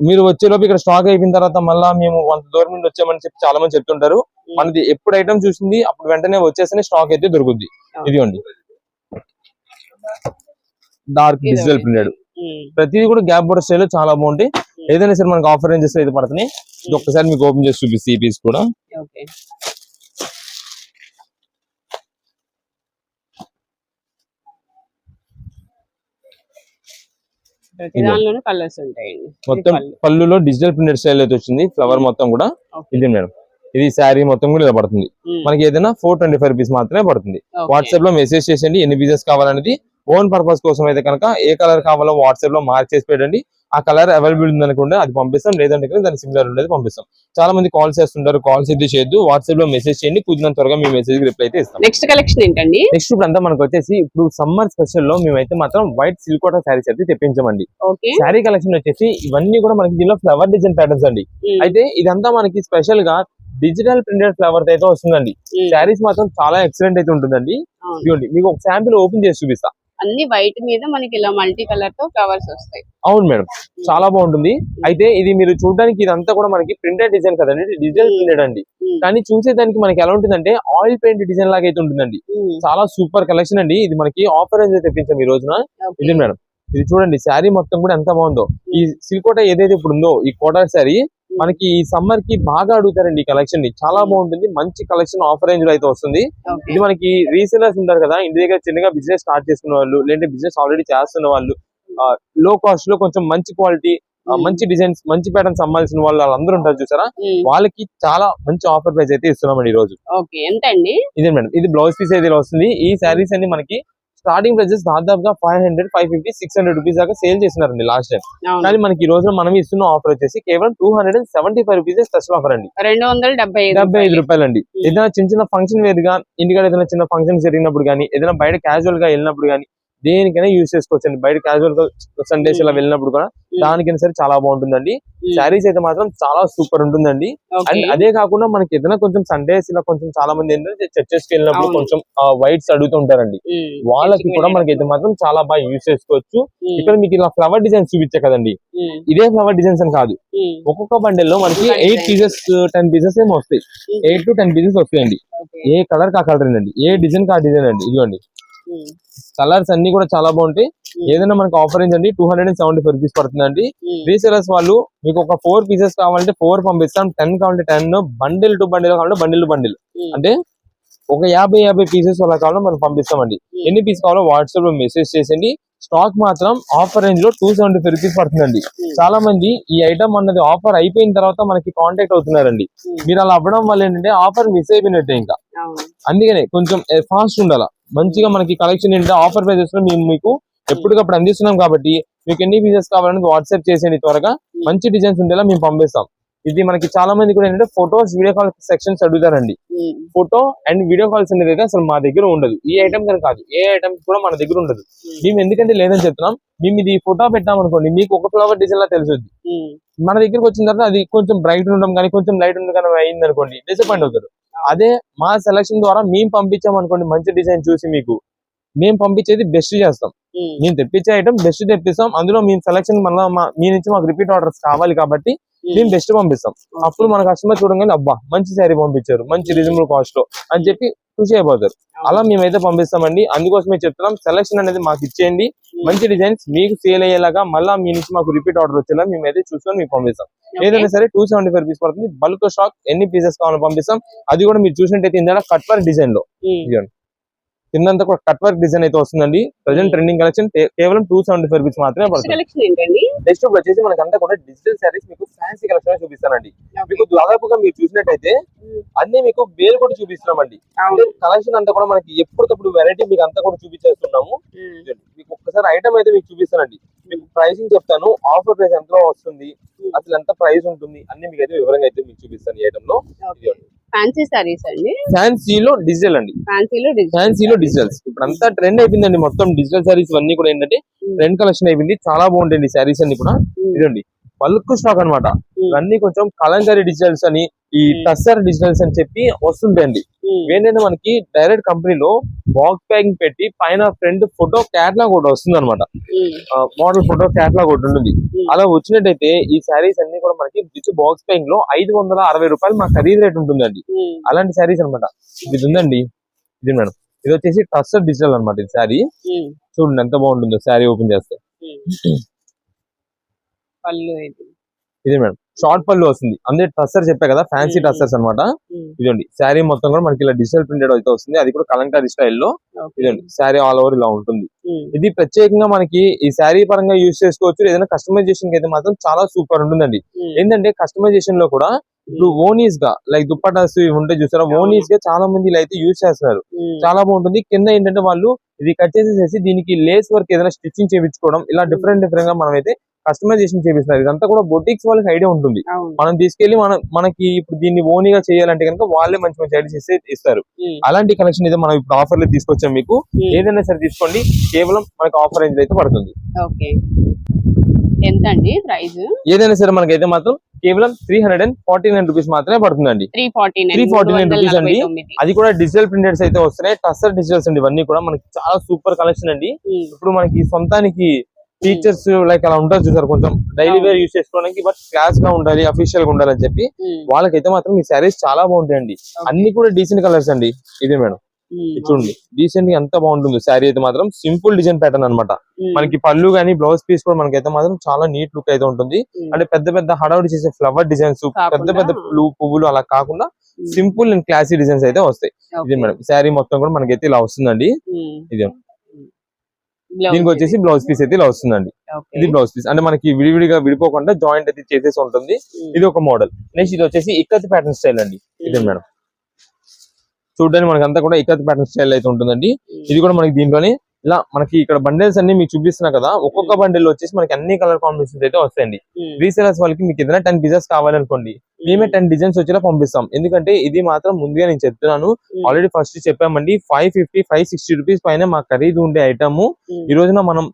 మీరు వచ్చేలోపు ఇక్కడ స్టాక్ అయిపోయిన తర్వాత మళ్ళీ మేము కొంత దూరం నుండి వచ్చామని చెప్పి చాలా మంది చెప్తుంటారు. మనది ఎప్పుడు ఐటమ్ చూసింది అప్పుడు వెంటనే వచ్చేస్తేనే స్టాక్ అయితే దొరుకుద్ది. ఇదిగోండి డార్క్ డిజిటల్ ప్రింటెడ్, ప్రతిదీ కూడా గ్యాప్ బోర్డర్ స్టైల్ చాలా బాగుంటాయి. ఏదైనా సరే మనకి ఆఫర్ రేంజెస్ అయితే పడుతున్నాయి. ఇది ఒక్కసారి మీకు ఓపెన్ చేసి చూపిస్తే ఈ పీస్ కూడా మొత్తం పళ్ళులో డిజిటల్ ప్రింటెడ్ స్టైల్ అయితే వచ్చింది. ఫ్లవర్ మొత్తం కూడా ఇది మేడం. ఇది శారీ మొత్తం కూడా ఇలా పడుతుంది. మనకి ఏదైనా 425 రూపీస్ మాత్రమే పడుతుంది. వాట్సాప్ లో మెసేజ్ చేసేయండి ఎన్ని పీసెస్ కావాలనేది. ఓన్ పర్పస్ కోసం అయితే కనుక ఏ కలర్ కావాలో వాట్సాప్ లో మార్క్ చేసి పెట్టండి. ఆ కలర్ అవైలబుల్ ఉందనుకుంటే అది పంపిస్తాం, లేదంటే దాని సిమిలర్ ఉండేది పంపిస్తాం. చాలా మంది కాల్స్ చేస్తుంటారు, కాల్స్ అయితే చేయొద్దు. వాట్సాప్ లో మెసేజ్ చేయండి, కుదిరినంత త్వరగా మీ మెసేజ్ రిప్లై అయితే ఇస్తాం. నెక్స్ట్ కలెక్షన్ ఏంటండి? నెక్స్ట్ ఇప్పుడు అంతా మనకు వచ్చేసి ఇప్పుడు సమ్మర్ స్పెషల్ లో మేమైతే మాత్రం వైట్ సిల్క్ కాటన్ శారీస్ అయితే తెప్పించామండి. శారీ కలెక్షన్ వచ్చేసి ఇవన్నీ కూడా మనకి దీనిలో ఫ్లవర్ డిజైన్ ప్యాటర్న్స్ అండి. అయితే ఇదంతా మనకి స్పెషల్ గా డిజిటల్ ప్రింటెడ్ ఫ్లవర్ అయితే వస్తుందండి. శారీస్ మాత్రం చాలా ఎక్సలెంట్ అయితే ఉంటుందండి. ఇదిగోండి మీకు ఒక శాంపిల్ ఓపెన్ చేసి చూపిస్తా. అన్ని వైట్ మీద మనకి ఇలా మల్టీ కలర్ తో ఫ్లవర్స్ వస్తాయి. అవును మేడం, చాలా బాగుంటుంది. అయితే ఇది మీరు చూడడానికి ఇదంతా కూడా మనకి ప్రింటెడ్ డిజైన్ కదండి, డిజిటల్ ప్రింటెడ్ అండి. కానీ చూసేదానికి మనకి ఎలా ఉంటుందంటే ఆయిల్ పెయింట్ డిజైన్ లాగా అయితే ఉంటుందండి. చాలా సూపర్ కలెక్షన్ అండి. ఇది మనకి ఆఫర్ రేంజ్ తెప్పించాం ఈ రోజున. ఇది మేడం, ఇది చూడండి శారీ మొత్తం కూడా ఎంత బాగుందో. ఈ సిల్క్ కోట ఏదైతే ఇప్పుడు ఉందో ఈ కోటా శారీ మనకి ఈ సమ్మర్ కి బాగా అడుగుతారండి. ఈ కలెక్షన్ ని చాలా బాగుంటుంది. మంచి కలెక్షన్ ఆఫర్ రేంజ్ లో అయితే వస్తుంది. ఇది మనకి రీసేలర్స్ ఉంటారు కదా, ఇంటి దగ్గర చిన్నగా బిజినెస్ స్టార్ట్ చేసుకున్న వాళ్ళు, లేదంటే బిజినెస్ ఆల్రెడీ చేస్తున్న వాళ్ళు, లో కాస్ట్ లో కొంచెం మంచి క్వాలిటీ, మంచి డిజైన్స్, మంచి ప్యాటర్న్స్ అమ్మాల్సిన వాళ్ళు వాళ్ళందరూ ఉంటారు చూసారా, వాళ్ళకి చాలా మంచి ఆఫర్ ప్రైస్ అయితే ఇస్తున్నామండి ఈ రోజు. ఇదే మేడం, ఇది బ్లౌజ్ పీస్ అయితే వస్తుంది. ఈ శారీస్ అన్ని మనకి స్టార్టింగ్ ప్రైజెస్ దాదాపుగా 500, 550, 600 రూపీస్ దాకా సేల్ చేస్తున్నారండి లాస్ట్ టైం. కానీ మనకి ఈ రోజు మనం ఇస్తున్న ఆఫర్ వచ్చేసి కేవలం 275 రూపీస్ స్పెషల్ ఆఫర్ అండి. 275 రూపాయలు అండి. ఏదైనా చిన్న ఫంక్షన్ వేర్ గా, ఇంటికాడ ఏదైనా చిన్న ఫంక్షన్ జరిగినప్పుడు కానీ, ఏదైనా బయట క్యాజువల్ గా వెళ్ళినప్పుడు కానీ దేనికైనా యూజ్ చేసుకోవచ్చండి. బయట క్యాజువల్ గా సండేస్ ఇలా వెళ్ళినప్పుడు కూడా దానికైనా సరే చాలా బాగుంటుందండి. శారీస్ అయితే మాత్రం చాలా సూపర్ ఉంటుందండి. అండ్ అదే కాకుండా మనకి ఏదైనా కొంచెం సండేస్ ఇలా కొంచెం చాలా మంది ఏంటంటే చర్చెస్ కి వెళ్ళినప్పుడు కొంచెం వైట్స్ అడుగుతుంటారండి. వాళ్ళకి కూడా మనకైతే మాత్రం చాలా బాగా యూజ్ చేసుకోవచ్చు. ఇక్కడ మీకు ఇలా ఫ్లవర్ డిజైన్స్ చూపించే కదండి, ఇదే ఫ్లవర్ డిజైన్స్ అని కాదు. ఒక్కొక్క బండిల్ లో మనకి 8 పీసెస్ 10 పీసెస్ ఏమో వస్తాయి. 8 to 10 పీసెస్ వస్తాయండి. ఏ కలర్ కా కలర్ అండి, ఏ డిజైన్ కా డిజైన్ అండి. ఇదిగోండి కలర్స్ అన్ని కూడా చాలా బాగుంటాయి. ఏదైనా మనకి ఆఫర్ అండి 275 రూపీస్ పడుతుందండి. రీసేలర్స్ వాళ్ళు మీకు ఒక 4 పీసెస్ కావాలంటే 4 పంపిస్తాం, 10 కావాలంటే 10, బండిల్ టు బండిల్ కావాలంటే బండిల్ టు బండిల్, అంటే ఒక 50 పీసెస్ అలా కావాలో మనం పంపిస్తామండి. ఎన్ని పీస్ కావాలో వాట్సాప్ లో మెసేజ్ చేసేయండి. స్టాక్ మాత్రం ఆఫర్ రేంజ్ లో 275 రూపీస్ పడుతుందండి. చాలా మంది ఈ ఐటమ్ అన్నది ఆఫర్ అయిపోయిన తర్వాత మనకి కాంటాక్ట్ అవుతున్నారండి. మీరు అలా అవ్వడం వల్ల ఏంటంటే ఆఫర్ మిస్ అయిపోయినట్టే. ఇంకా అందుకనే కొంచెం ఫాస్ట్ ఉండాలా. మంచిగా మనకి కలెక్షన్ ఏంటంటే ఆఫర్ ప్రైజెస్ లో మేము మీకు ఎప్పటికప్పుడు అందిస్తున్నాం కాబట్టి మీకు ఎన్ని పీసెస్ కావాలని వాట్సాప్ చేసేయండి. త్వరగా మంచి డిజైన్స్ ఉండేలా మేము పంపిస్తాం. ఇది మనకి చాలా మంది కూడా ఏంటంటే ఫోటోస్, వీడియో కాల్ సెక్షన్స్ అడుగుతారండి. ఫోటో అండ్ వీడియో కాల్స్ అనేది అయితే అసలు మా దగ్గర ఉండదు. ఈ ఐటమ్ కానీ కాదు, ఏ ఐటమ్ కూడా మన దగ్గర ఉండదు. మేము ఎందుకంటే లేదని చెప్తున్నాం. మేము ఇది ఫోటో పెట్టామనుకోండి, మీకు ఒక ఫ్లవర్ డిజైన్ లా తెలుసుద్ది. మన దగ్గరకు వచ్చిన తర్వాత అది కొంచెం బ్రైట్ ఉండడం కానీ కొంచెం లైట్ ఉండడం కానీ అయింది అనుకోండి, డిసప్పాయింట్ అవుతారు. అదే మా సెలక్షన్ ద్వారా మేము పంపించామనుకోండి, మంచి డిజైన్ చూసి మీకు మేము పంపించేది బెస్ట్ చేస్తాం. మేము తెప్పించే ఐటమ్ బెస్ట్ తెప్పిస్తాం. అందులో మేము సెలక్షన్ మళ్ళీ మీ నుంచి మాకు రిపీట్ ఆర్డర్స్ కావాలి కాబట్టి మేము బెస్ట్ పంపిస్తాం. అప్పుడు మన కస్టమర్ చూడగానే అబ్బా మంచి శారీ పంపించారు, మంచి రీజనబుల్ కాస్ట్ లో అని చెప్పి ఖుషి అయిపోతారు. అలా మేమైతే పంపిస్తామండి. అందుకోసమే చెప్తున్నాం, సెలక్షన్ అనేది మాకు ఇచ్చేయండి, మంచి డిజైన్స్ మీకు సేల్ అయ్యేలాగా, మళ్ళీ మీ నుంచి మాకు రిపీట్ ఆర్డర్ వచ్చేలా మేమైతే చూసుకొని మీకు పంపిస్తాం. ఏదైనా సరే 275 రూపీస్ పడుతుంది. బల్క్ స్టాక్ ఎన్ని పీసెస్ కావాలని పంపిస్తాం. అది కూడా మీరు చూసినట్టయితే ఇందులో కట్ వర్క్ డిజైన్ లో కిందంతా కూడా కట్ వర్క్ డిజైన్ అయితే వస్తుందండి. ప్రెసెంట్ ట్రెండింగ్ కలెక్షన్ కేవలం 275 రూపీస్ మాత్రమే పడుతుంది. నెక్స్ట్ వచ్చేసి మనకంతా కూడా డిజిటల్ శారీస్ మీకు ఫ్యాన్సీ కలెక్షన్ చూపిస్తానండి. మీకు దాదాపుగా మీరు చూసినట్టయితే అన్ని మీకు వేలు కూడా చూపిస్తున్నామండి. కలెక్షన్ అంతా కూడా మనకి ఎప్పటికప్పుడు వెరైటీ మీకు అంతా కూడా చూపించేస్తున్నాము. మీకు ఒక్కసారి ఐటమ్ అయితే మీకు చూపిస్తానండి. మీకు ప్రైసింగ్ చెప్తాను, ఆఫర్ ప్రైస్ ఎంతలో వస్తుంది, అసలు ఎంత ప్రైస్ ఉంటుంది అన్ని మీకు అయితే వివరంగా అయితే మీకు చూపిస్తాను ఈ ఐటమ్ లో. ఫ్యాన్సీ సారీస్ అండి, ఫ్యాన్సీలో డిజిటల్ అండి, ఫ్యాన్సీలో డిజిటల్స్ ఇప్పుడు అంతా ట్రెండ్ అయిపోయిందండి. మొత్తం డిజిటల్ సారీస్ అన్ని కూడా ఏంటంటే ట్రెండ్ కలెక్షన్ అయిపోయింది. చాలా బాగుంటాయండి సారీస్ అన్ని కూడా. ఇదండి బల్క్ స్టాక్ అనమాట. ఇవన్నీ కొంచెం కలంకారీ డిజిటల్స్ అని, ఈ టస్సర్ డిజిటల్స్ అని చెప్పి వస్తుంటాయండి. ఏంటంటే మనకి డైరెక్ట్ కంపెనీలో బాక్స్ ప్యాకింగ్ పెట్టి పైన ఫ్రంట్ ఫోటో క్యాట్లాగ్ ఒకటి వస్తుంది అనమాట. మోడల్ ఫోటో క్యాట్లాగ్ ఒకటి ఉంటుంది. అలా వచ్చినట్టయితే ఈ శారీస్ అన్ని కూడా మనకి విత్ బాక్స్ ప్యాకింగ్ లో 560 రూపాయలు మా ఖరీదు రేట్ ఉంటుందండి. అలాంటి శారీస్ అనమాట. ఇది ఉందండి, ఇది మేడం, ఇది వచ్చేసి టస్సర్ డిజిటల్ అనమాట. ఇది శారీ చూడండి ఎంత బాగుంటుందో శారీ ఓపెన్ చేస్తే. ఇదే మేడం షార్ట్ పళ్ళు వస్తుంది. అందుకే టస్సర్ చెప్పా కదా, ఫ్యాన్సీ టస్సర్స్ అనమాట. ఇదండి శారీ మొత్తం కూడా మనకి ఇలా డిజిటల్ ప్రింటెడ్ అయితే వస్తుంది. అది కూడా కలంకారీ స్టైల్లో. ఇదండి శారీ ఆల్ ఓవర్ ఇలా ఉంటుంది. ఇది ప్రత్యేకంగా మనకి ఈ శారీ పరంగా యూజ్ చేసుకోవచ్చు. ఏదైనా కస్టమైజేషన్ అయితే మాత్రం చాలా సూపర్ ఉంటుందండి. ఏంటంటే కస్టమైజేషన్ లో కూడా ఇప్పుడు ఓనీస్ గా లైక్ దుప్పటాస్ ఉంటే చూసారా, ఓనీస్ గా చాలా మంది ఇలా అయితే యూజ్ చేస్తున్నారు. చాలా బాగుంటుంది. కింద ఏంటంటే వాళ్ళు ఇది కట్ చేసేసి దీనికి లేస్ వర్క్ ఏదైనా స్టిచ్చింగ్ చేయించుకోవడం, ఇలా డిఫరెంట్ గా మనం అయితే కస్టమైజేషన్ చేపిస్తున్నారు. ఇదంతా కూడా బొటిక్స్ వాళ్ళకి ఐడియా ఉంటుంది. మనం తీసుకెళ్లి మనకి ఇప్పుడు దీన్ని ఓనీగా చేయాలంటే కనుక వాళ్ళే మంచి మంచి ఐడియాస్ ఇస్తారు. అలాంటి కలెక్షన్ అయితే మనం ఇప్పుడు ఆఫర్ లో తీసుకొచ్చాం. మీకు ఏదైనా సరే తీసుకోండి, కేవలం మనకి ఆఫర్ రేంజ్ అయితే పడుతుంది. ఎంత అండి ప్రైస్? ఏదైనా సరే మనకైతే మాత్రం కేవలం 349 రూపీస్ మాత్రమే పడుతుందండి. 349 రూపీస్ అండి. అది కూడా డిజిటల్ ప్రింటెడ్స్ అయితే వస్తున్నాయి. టస్సర్ డిజిటల్స్ అండి. ఇవన్నీ కూడా మనకి చాలా సూపర్ కలెక్షన్ అండి. ఇప్పుడు మనకి సొంతానికి టీచర్స్ లైక్ అలా ఉంటారు చూసారు, కొంచెం డైలీ వేర్ యూజ్ చేసుకోవడానికి, బట్ క్లాస్ గా ఉండాలి, అఫీషియల్ గా ఉండాలి అని చెప్పి వాళ్ళకైతే మాత్రం ఈ శారీస్ చాలా బాగుంటాయండి. అన్ని కూడా డీసెంట్ కలర్స్ అండి. ఇదే మేడం చూడండి, డీసెంట్ గా ఎంత బాగుంటుంది శారీ అయితే మాత్రం. సింపుల్ డిజైన్ ప్యాటర్న్ అనమాట. మనకి పళ్ళు గానీ బ్లౌజ్ పీస్ కూడా మనకైతే మాత్రం చాలా నీట్ లుక్ అయితే ఉంటుంది. అంటే పెద్ద పెద్ద హడావుడి చేసే ఫ్లవర్ డిజైన్స్, పెద్ద పెద్ద పువ్వులు అలా కాకుండా సింపుల్ అండ్ క్లాసీ డిజైన్స్ అయితే వస్తాయి. ఇదే మేడం శారీ మొత్తం కూడా మనకైతే ఇలా వస్తుందండి. ఇదే దీనికి వచ్చేసి బ్లౌజ్ పీస్ అయితే ఇలా వస్తుందండి. ఇది బ్లౌజ్ పీస్ అంటే మనకి విడివిడిగా విడిపోకుండా జాయింట్ అయితే చేసేసి ఉంటుంది. ఇది ఒక మోడల్. నెక్స్ట్ ఇది వచ్చేసి ఇక్కత్ ప్యాటర్న్ స్టైల్ అండి. ఇదే మేడం చూడడానికి మనకి అంతా కూడా ఇక్కత్ ప్యాటర్న్ స్టైల్ అయితే ఉంటుందండి. ఇది కూడా మనకి దీంట్లోనే ఇలా మనకి ఇక్కడ బండిల్స్ అన్ని మీకు చూపిస్తున్నా కదా, ఒక్కొక్క బండిల్ వచ్చేసి మనకి అన్ని కలర్ కాంబినేషన్స్ అయితే వస్తాయండి. రీసేలర్స్ వాళ్ళకి మీకు ఏదైనా 10 పీసెస్ కావాలనుకోండి, మేమే 10 డిజైన్స్ వచ్చేలా పంపిస్తాం. ఎందుకంటే ఇది మాత్రం ముందుగా నేను చెప్తున్నాను, ఆల్రెడీ ఫస్ట్ చెప్పామండి, 550-560 రూపీస్ పైన మా ఖరీదు ఉండే ఐటమ్ ఈ రోజున మనం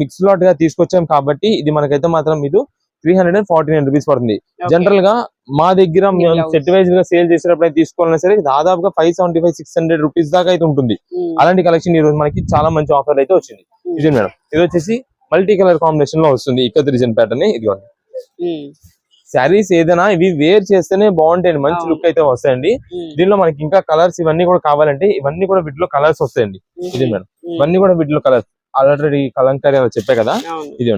మిక్స్ లాట్ గా తీసుకొచ్చాం కాబట్టి ఇది మనకైతే మాత్రం మీరు 349 రూపీస్ పడుతుంది. జనరల్ గా మా దగ్గర సెట్ వైజ్ గా సేల్ చేసేటప్పుడు తీసుకోవాలన్నా సరే దాదాపుగా 575-600 రూపీస్ దాకా అయితే ఉంటుంది. అలాంటి కలెక్షన్ ఈ రోజు మనకి చాలా మంచి ఆఫర్ అయితే వచ్చింది. ఇది మేడం, ఇది వచ్చేసి మల్టీ కలర్ కాంబినేషన్ లో వస్తుంది. ఇక్కత్ డిజైన్ ప్యాటర్న్ ఇది. శారీస్ ఏదైనా ఇవి వేర్ చేస్తేనే బాగుంటాయండి, మంచి లుక్ అయితే వస్తాయండి. దీనిలో మనకి ఇంకా కలర్స్ ఇవన్నీ కూడా కావాలంటే ఇవన్నీ కూడా వీటిలో కలర్స్ వస్తాయండి. ఇది మేడం, ఇవన్నీ కూడా వీటిలో కలర్స్ ఆల్రెడీ కలంకారీ అలా చెప్పే కదా. ఇది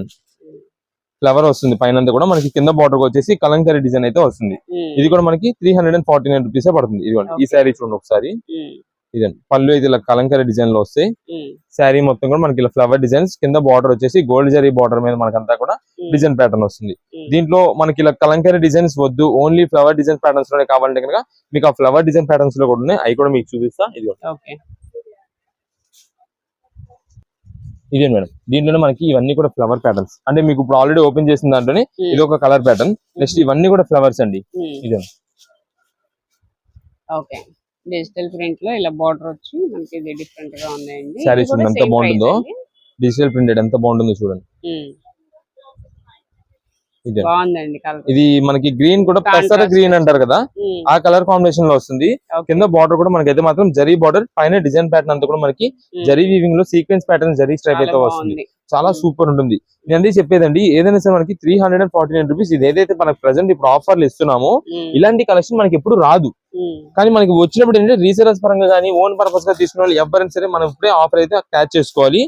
ఫ్లవర్ వస్తుంది పైన కూడా, మనకి కింద బార్డర్ వచ్చేసి కలంకారీ డిజైన్ అయితే వస్తుంది. ఇది కూడా మనకి 349 రూపీస్ పడుతుంది. ఇదిగోండి ఈ శారీ చూడండి ఒకసారి. ఇదండి పళ్ళు అయితే ఇలా కలంకారీ డిజైన్ లో వస్తాయి. శారీ మొత్తం కూడా మనకి ఇలా ఫ్లవర్ డిజైన్స్, కింద బార్డర్ వచ్చేసి గోల్డ్ జరీ బార్డర్ మీద మనకంతా కూడా డిజైన్ ప్యాటర్న్ వస్తుంది. దీంట్లో మనకి ఇలా కలంకారీ డిజైన్స్ వద్దు, ఓన్లీ ఫ్లవర్ డిజైన్ ప్యాటర్న్స్ లోనే కావాలంటే కనుక మీకు ఆ ఫ్లవర్ డిజైన్ ప్యాటర్న్స్ లో కూడా ఉన్నాయి, అవి కూడా మీకు చూపిస్తా. ఇదే మేడం, దీంట్లోనే మనకి ఇవన్నీ కూడా ఫ్లవర్ ప్యాటర్న్స్. అంటే మీకు ఇప్పుడు ఆల్రెడీ ఓపెన్ చేసిన దాంట్లోనే ఇది ఒక కలర్ ప్యాటర్న్. నెక్స్ట్ ఇవన్నీ కూడా ఫ్లవర్స్ అండి. ఇదే డిజిటల్ ప్రింట్ లో ఇలా బార్డర్ వచ్చి మనకి ఇది డిఫరెంట్ గా ఉన్నాయండి. శారీ చూడండి ఎంత బాగుంటుందో, డిజిటల్ ప్రింటెడ్ ఎంత బాగుంటుందో చూడండి. బాగుందండి కలర్. ఇది మనకి గ్రీన్ కూడా పెసర గ్రీన్ అంటారు కదా, ఆ కలర్ కాంబినేషన్ లో వస్తుంది. కింద బార్డర్ కూడా మనకైతే మాత్రం జరీ బార్డర్, పైన డిజైన్ ప్యాటర్న్ అంతా కూడా మనకి జరీ వీవింగ్ లో సీక్వెన్స్ ప్యాటర్న్ జరీ స్ట్రైప్ అయితే వస్తుంది. చాలా సూపర్ ఉంటుంది. నేను అదే చెప్పేదండి, ఏదైనా సరే మనకి 349 రూపీస్ ఇది ఏదైతే మనకి ప్రెసెంట్ ఇప్పుడు ఆఫర్లు ఇస్తున్నామో ఇలాంటి కలెక్షన్ మనకి ఎప్పుడు రాదు. కానీ మనకి వచ్చినప్పుడు ఏంటంటే రీసేలర్స్ పరంగా కానీ ఓన్ పర్పస్ గా తీసుకున్న వాళ్ళు ఎవరైనా సరే మనం ఇప్పుడే ఆఫర్ అయితే క్యాచ్ చేసుకోవాలి.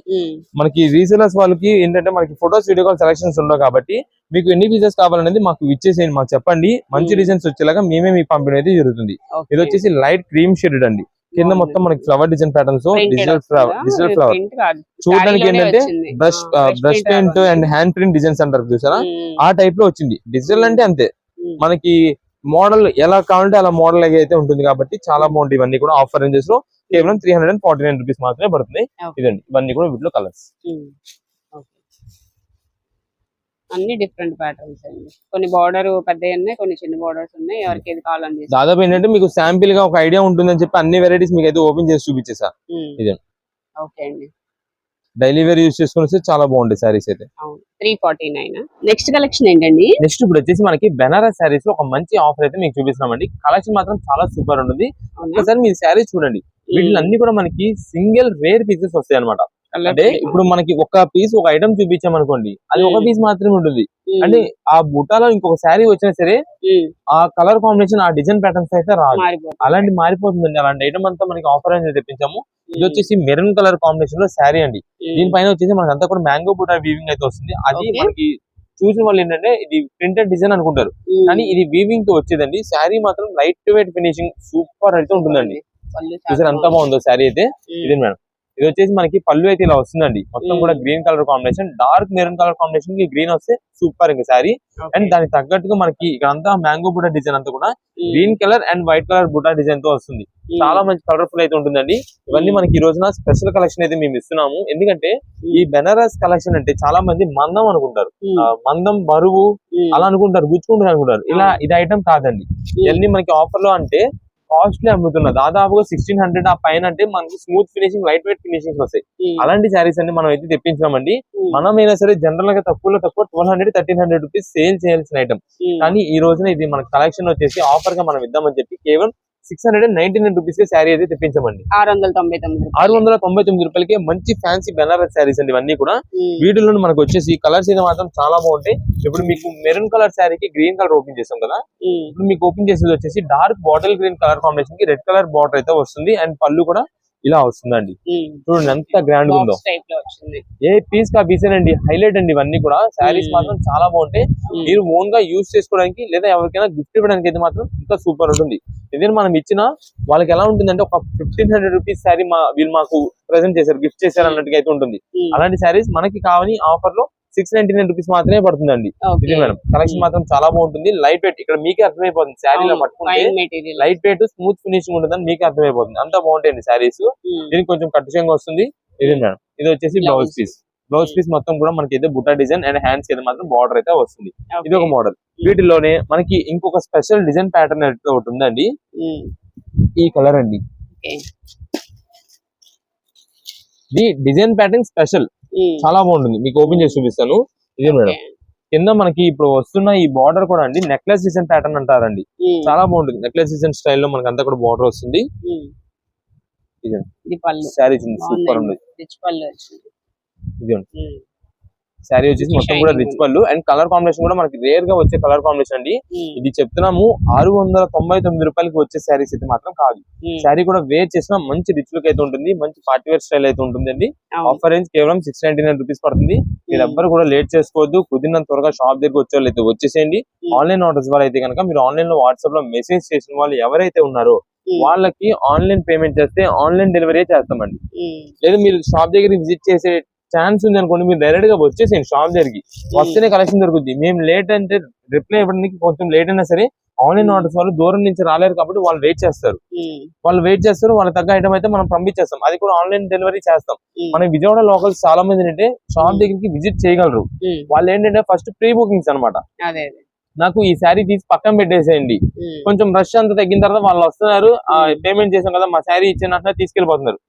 మనకి రీసేలర్స్ వాళ్ళకి ఏంటంటే మనకి ఫొటోస్ వీడియో కాల్ సెలక్షన్స్ ఉండవు కాబట్టి మీకు ఎన్ని పీసెస్ కావాలనేది మాకు ఇచ్చేసేయండి, మాకు చెప్పండి, మంచి డిజైన్స్ వచ్చేలాగా మేమే మీకు పంపిణీ అయితే జరుగుతుంది. ఇది వచ్చేసి లైట్ క్రీమ్ షేడ్ అండి, కింద మొత్తం మనకి flower design patterns, digital flower చూడడానికి ఏంటంటే brush paint and hand print designs అంటారు చూసారా, ఆ టైప్ లో వచ్చింది. డిజిటల్ అంటే అంతే, మనకి మోడల్ ఎలా కావాలంటే అలా మోడల్ అయితే ఉంటుంది కాబట్టి చాలా బాగుంటాయి. ఇవన్నీ కూడా ఆఫర్ రేంజెస్ లో కేవలం 349 రూపీస్ మాత్రమే పడుతుంది. ఇదండి, ఇవన్నీ కూడా వీటిలో కలర్స్. అన్ని డిఫరెంట్ ప్యాటర్న్స్ అండి, కొన్ని బార్డర్ పెద్దవి ఉన్నాయి, కొన్ని చిన్న బార్డర్స్ ఉన్నాయి, ఎవరికి ఏది కావాలని. దాదాపు ఏంటంటే మీకు శాంపిల్ గా ఒక ఐడియా ఉంటుందని చెప్పి అన్ని వెరైటీస్ మీకు అయితే ఓపెన్ చేసి చూపించేసా. ఇదండి, ఓకే అండి, డైలీ వేర్ యూస్ చేసుకుని వస్తే చాలా బాగుంటాయి సారీస్ అయితే. 349. నెక్స్ట్ కలెక్షన్ ఏంటండి? నెక్స్ట్ ఇప్పుడు వచ్చేసి మనకి బెనారస్ సారీస్ లో ఒక మంచి ఆఫర్ అయితే మీకు చూపిస్తున్నామండి. కలెక్షన్ మాత్రం చాలా సూపర్ ఉంటుంది. ఒకసారి మీరు సారీస్ చూడండి, వీటిలో అన్ని కూడా మనకి సింగిల్ రేర్ పీసెస్ వస్తాయి అనమాట. అంటే ఇప్పుడు మనకి ఒక పీస్ ఒక ఐటమ్ చూపించామనుకోండి, అది ఒక పీస్ మాత్రమే ఉంటుంది. అంటే ఆ బుట్టాలో ఇంకొక శారీ వచ్చినా సరే ఆ కలర్ కాంబినేషన్, ఆ డిజైన్ ప్యాటర్న్స్ అయితే రాదు, అలాంటి మారిపోతుందండి. అలాంటి ఐటమ్ అంతా మనకి ఆఫర్ అనేది తెప్పించాము. ఇది వచ్చేసి మెరూన్ కలర్ కాంబినేషన్ లో శారీ అండి. దీనిపైన వచ్చేసి మనకి అంతా కూడా మ్యాంగో బుట్టా వీవింగ్ అయితే వస్తుంది. అది మనకి చూసిన వాళ్ళు ఏంటంటే ఇది ప్రింటెడ్ డిజైన్ అనుకుంటారు, కానీ ఇది వీవింగ్ తో వచ్చేదండి. శారీ మాత్రం లైట్ వెయిట్ ఫినిషింగ్ సూపర్ అయితే ఉంటుందండి. చూసారు ఎంత బాగుందో శారీ అయితే. ఇది మేడం, ఇది వచ్చేసి మనకి పళ్ళు అయితే ఇలా వస్తుందండి, మొత్తం కూడా green colour combination, dark maroon colour combination కి గ్రీన్ వస్తే సూపర్ ఇంకా శారీ. అండ్ దానికి తగ్గట్టుగా మనకి ఇక్కడ అంతా మ్యాంగో బుట్టా డిజైన్ అంతా కూడా green colour and white colour butta design తో వస్తుంది. చాలా మంచి కలర్ఫుల్ అయితే ఉంటుందండి. ఇవన్నీ మనకి ఈ రోజున స్పెషల్ కలెక్షన్ అయితే మేము ఇస్తున్నాము. ఎందుకంటే ఈ బెనారస్ కలెక్షన్ అంటే చాలా మంది మందం అనుకుంటారు, మందం బరువు అలా అనుకుంటారు, గుచ్చుకుంటారు అనుకుంటారు. ఇలా ఇది ఐటమ్ కాదండి. ఇవన్నీ మనకి ఆఫర్ లో అంటే కాస్ట్లీ అమ్ముతున్నారు, దాదాపుగా 1600 ఆ పైన అంటే మనకి smooth finishing, light weight finishing వస్తాయి. అలాంటి శారీస్ అన్ని మనం అయితే తెప్పించామండి. మనమైనా సరే జనరల్ గా తక్కువ 1200, 1300 రూపీస్ సేల్ చేయాల్సిన ఐటమ్, కానీ ఈ రోజున ఇది మన కలెక్షన్ వచ్చేసి ఆఫర్ గా మనం ఇద్దామని చెప్పి కేవలం 699 రూపీస్ కి శారీ అయితే తెప్పించామండి. 699 రూపాయలకి మంచి ఫ్యాన్సీ బెనారస్ శారీస్ అండి ఇవన్నీ కూడా. వీటిలో మనకు వచ్చేసి కలర్స్ అయితే మాత్రం చాలా బాగుంటాయి. ఇప్పుడు మీకు మెరూన్ కలర్ శారీకి గ్రీన్ కలర్ ఓపెన్ చేసాం కదా, ఇప్పుడు మీకు ఓపెన్ చేసేది వచ్చేసి dark bottle green colour combination కి రెడ్ కలర్ బార్డర్ అయితే వస్తుంది. అండ్ పళ్ళు కూడా ఇలా వస్తుందండి. చూడండి ఎంత గ్రాండ్ ఉందో, ఏ పీస్ కా పీస్ అండి, హైలైట్ అండి. ఇవన్నీ కూడా శారీస్ మాత్రం చాలా బాగుంటాయి. మీరు ఓన్ గా యూజ్ చేసుకోవడానికి లేదా ఎవరికైనా గిఫ్ట్ ఇవ్వడానికి అయితే మాత్రం ఇంకా సూపర్ ఉంటుంది. ఇదే మనం ఇచ్చిన వాళ్ళకి ఎలా ఉంటుందంటే ఒక 1500 రూపీస్ శారీ వీళ్ళు మాకు ప్రెజెంట్ చేశారు, గిఫ్ట్ చేశారు అన్నట్టుగా అయితే ఉంటుంది. అలాంటి శారీస్ మనకి కావాలి ఆఫర్ లో 699 రూపీస్ మాత్రమే పడుతుందండి. ఇది మేడం, కలెక్షన్ మాత్రం చాలా బాగుంటుంది. లైట్ వెయిట్, ఇక్కడ మీకే అర్థమైపోతుంది శారీలో పట్టుకుంటే లైట్ వెయిట్ స్మూత్ ఫినిషింగ్ ఉంటుందని మీకే అర్థమైపోతుంది. అంతా బాగుంటాయండి శారీస్. దీనికి కొంచెం కట్టుషంగా వస్తుంది. ఇది మేడం, ఇది వచ్చేసి బ్లౌజ్ పీస్. బ్లౌజ్ పీస్ మొత్తం కూడా మనకి అయితే బుట్టా డిజైన్ అండ్ హ్యాండ్స్ అయితే మాత్రం బార్డర్ అయితే వస్తుంది. ఇది ఒక మోడల్. వీటిలోనే మనకి ఇంకొక స్పెషల్ డిజైన్ ప్యాటర్న్ అయితే ఒకటి ఉందండి. ఈ కలర్ అండి, ఇది డిజైన్ ప్యాటర్న్ స్పెషల్, చాలా బాగుంటుంది. మీకు ఓపెన్ చేసి చూపిస్తాను. ఇదే మేడం, కింద మనకి ఇప్పుడు వస్తున్న ఈ బార్డర్ కూడా అండి నెక్లెస్ డిజైన్ ప్యాటర్న్ అంటారండి. చాలా బాగుంటుంది. నెక్లెస్ డిజైన్ స్టైల్లో మనకి అంతా కూడా బార్డర్ వస్తుంది. శారీ సూపర్ ఉంది. ఇది శారీ వచ్చేసి మొత్తం కూడా రిచ్ పళ్ళు అండ్ కలర్ కాంబినేషన్ కూడా మనకి రేర్ గా వచ్చే కలర్ కాంబినేషన్ అండి. ఇది చెప్తున్నాము 699 రూపాయలకి వచ్చే శారీస్ అయితే మాత్రం కాదు. శారీ కూడా వేర్ చేసిన మంచి రిచ్ లుక్ అయితే ఉంటుంది, మంచి పార్టీ వేర్ స్టైల్ అయితే ఉంటుంది అండి. ఆఫర్ రేంజ్ కేవలం 699 రూపీస్ పడుతుంది. మీరు ఎవ్వరు కూడా లేట్ చేసుకోవద్దు, కుదిరినంత త్వరగా షాప్ దగ్గర వచ్చే వాళ్ళు అయితే వచ్చేసేయండి. ఆన్లైన్ ఆర్డర్స్ వాళ్ళు అయితే కనుక మీరు ఆన్లైన్ లో వాట్సాప్ లో మెసేజ్ చేసిన వాళ్ళు ఎవరైతే ఉన్నారో వాళ్ళకి ఆన్లైన్ పేమెంట్ చేస్తే ఆన్లైన్ డెలివరీ చేస్తామండి. లేదా మీరు షాప్ దగ్గర విజిట్ చేసే ఛాన్స్ ఉంది అనుకోండి, మీరు డైరెక్ట్ గా వచ్చేసేయండి షాప్ దగ్గరికి, వస్తేనే కలెక్షన్ దొరుకుతుంది. మేము లేట్ అంటే రిప్లై ఇవ్వడానికి కొంచెం లేట్ అయినా సరే ఆన్లైన్ ఆర్డర్స్ వాళ్ళు దూరం నుంచి రాలేరు కాబట్టి వాళ్ళు వెయిట్ చేస్తారు. వాళ్ళ తగ్గ ఐటమ్ అయితే మనం పంపించేస్తాం, అది కూడా ఆన్లైన్ డెలివరీ చేస్తాం. మన విజయవాడ లోకల్స్ చాలా మంది ఏంటంటే షాప్ దగ్గరికి విజిట్ చేయగలరు. వాళ్ళు ఏంటంటే ఫస్ట్ ప్రీ బుకింగ్స్ అనమాట, నాకు ఈ శారీ తీసి పక్కన పెట్టేసేయండి, కొంచెం రష్ అంతా తగ్గిన తర్వాత వాళ్ళు వస్తున్నారు, పేమెంట్ చేసాం కదా మా శారీ ఇచ్చినట్టు తీసుకెళ్లిపోతున్నారు.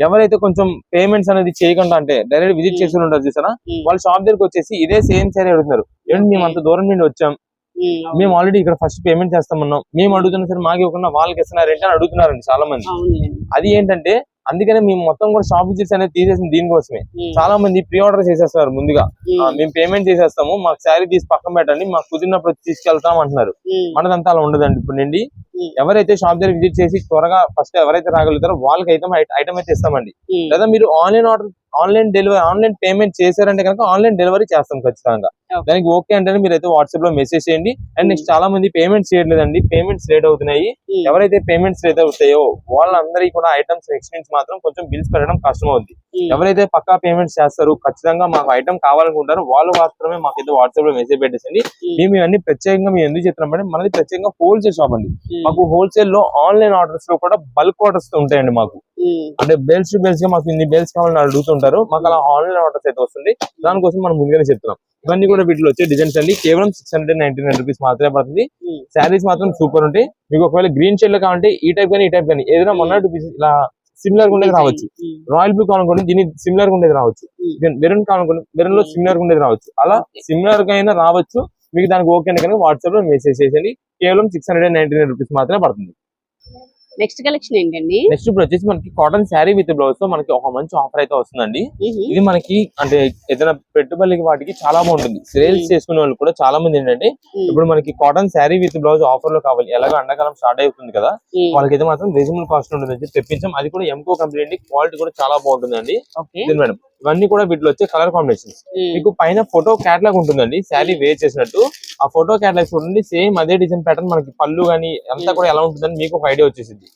ఎవరైతే కొంచెం పేమెంట్స్ అనేది చేయకుండా అంటే డైరెక్ట్ విజిట్ చేసి ఉంటారు చూసారా, వాళ్ళు షాప్ దగ్గరకు వచ్చేసి ఇదే సేమ్ శారీ అడుగుతున్నారు. ఏంటి మేము అంత దూరం నుండి వచ్చాం, మేము ఆల్రెడీ ఇక్కడ ఫస్ట్ పేమెంట్ చేస్తామన్నాం, మేము అడుగుతున్నా సరే మాకు ఇవ్వకుండా వాళ్ళకి ఇస్తున్నారంటే అని అడుగుతున్నారండి చాలా మంది. అది ఏంటంటే అందుకనే మేము మొత్తం కూడా షాప్ విజిట్స్ అనేది తీసేసింది దీనికోసమే. చాలా మంది ప్రీ ఆర్డర్ చేసేస్తున్నారు ముందుగా, మేము పేమెంట్ చేసేస్తాము, మాకు శారీ తీసి పక్కన పెట్టండి, మాకు కుదిరినప్పుడు తీసుకెళ్తాం అంటున్నారు. మనదంతా అలా ఉండదండి. ఇప్పుడు నుండి ఎవరైతే షాప్ దగ్గర విజిట్ చేసి త్వరగా ఫస్ట్ ఎవరైతే రాగలుగుతారో వాళ్ళకి ఐటమ్ అయితే ఇస్తామండి. లేదా మీరు ఆన్లైన్ పేమెంట్ చేశారంటే కనుక ఆన్లైన్ డెలివరీ చేస్తాం ఖచ్చితంగా. దానికి ఓకే అంటే మీరైతే వాట్సాప్ లో మెసేజ్ చేయండి. అండ్ నెక్స్ట్ చాలా మంది పేమెంట్స్ చేయట్లేదండి, పేమెంట్స్ లేట్ అవుతున్నాయి. ఎవరైతే పేమెంట్స్ లేట్ అవుతాయో వాళ్ళందరికీ కూడా ఐటమ్స్ నెక్స్ట్ నుంచి మాత్రం కొంచెం బిల్స్ పెట్టడం కష్టం అవుతుంది. ఎవరైతే పక్కా పేమెంట్స్ చేస్తారు, ఖచ్చితంగా మాకు ఐటమ్ కావాలనుకుంటారో వాళ్ళు మాత్రమే మాకైతే వాట్సాప్ లో మెసేజ్ పెట్టేసండి. మేము ఇవన్నీ ప్రత్యేకంగా మేము ఎందుకు చెప్తున్నామంటే మనది ప్రత్యేకంగా హోల్సేల్ షాప్ అండి. మాకు హోల్సేల్ లో ఆన్లైన్ ఆర్డర్స్ లో కూడా బల్క్ ఆర్డర్స్ ఉంటాయండి. మాకు అంటే బేల్స్ టు బేల్స్ గా మాకు ఇన్ని బేల్స్ కావాలని అడుగుతుంటారు, మాకు అలా ఆన్లైన్ ఆర్డర్స్ అయితే వస్తుంది. దానికోసం మనం ముందుగానే చెప్తున్నాం. ఇవన్నీ కూడా వీటిలో వచ్చే డిజైన్స్ అండి కేవలం 699 రూపీస్ మాత్రమే పడుతుంది. శారీస్ మాత్రం సూపర్ ఉంటాయి. మీకు ఒకవేళ గ్రీన్ షేడ్ లో కావాలంటే ఈ టైప్ కానీ ఏదైనా 1 పీస్ ఇలా సిమిలర్ గా ఉండేది రావచ్చు. రాయల్ బ్లూ కావాలనుకోండి దీని సిమిలర్ గా ఉండేది రావచ్చు. మెరూన్ కావాలనుకోండి మెరూన్ లో సిమిలర్ గా ఉండేది రావచ్చు. అలా సిమిలర్ గా అయినా రావచ్చు. మీకు దానికి ఓకే అంటే కనుక వాట్సాప్ లో మెసేజ్ చేసేయండి. కేవలం 699 రూపీస్ మాత్రమే పడుతుంది. నెక్స్ట్ కలెక్షన్ ఏంటండి? నెక్స్ట్ ఇప్పుడు వచ్చేసి మనకి కాటన్ శారీ విత్ బ్లౌజ్ తో మనకి ఒక మంచి ఆఫర్ అయితే వస్తుందండి. ఇది మనకి అంటే ఏదైనా పెట్టుబడికి వాటికి చాలా బాగుంటుంది. సేల్స్ చేసుకునే వాళ్ళు కూడా చాలా మంది ఏంటంటే ఇప్పుడు మనకి cotton sari with blouse offer లో కావాలి, ఎలాగో ఎండాకాలం స్టార్ట్ అవుతుంది కదా, వాళ్ళకైతే మాత్రం రీజనబుల్ కాస్ట్ ఉంటుంది తెప్పించాం. అది కూడా ఎంకో కంపెనీ అండి, క్వాలిటీ కూడా చాలా బాగుంటుందండి. మేడం ఇవన్నీ కూడా వీటిలో వచ్చే కలర్ కాంబినేషన్స్. మీకు పైన ఫోటో క్యాటలాగ్ ఉంటుందండి శారీ వేర్ చేసినట్టు. ఆ ఫోటో క్యాటలాగ్ చూడండి, సేమ్ అదే డిజైన్ ప్యాటర్న్ మనకి పళ్ళు గానీ అంతా కూడా ఎలా ఉంటుందని మీకు ఒక ఐడియా వచ్చేసింది.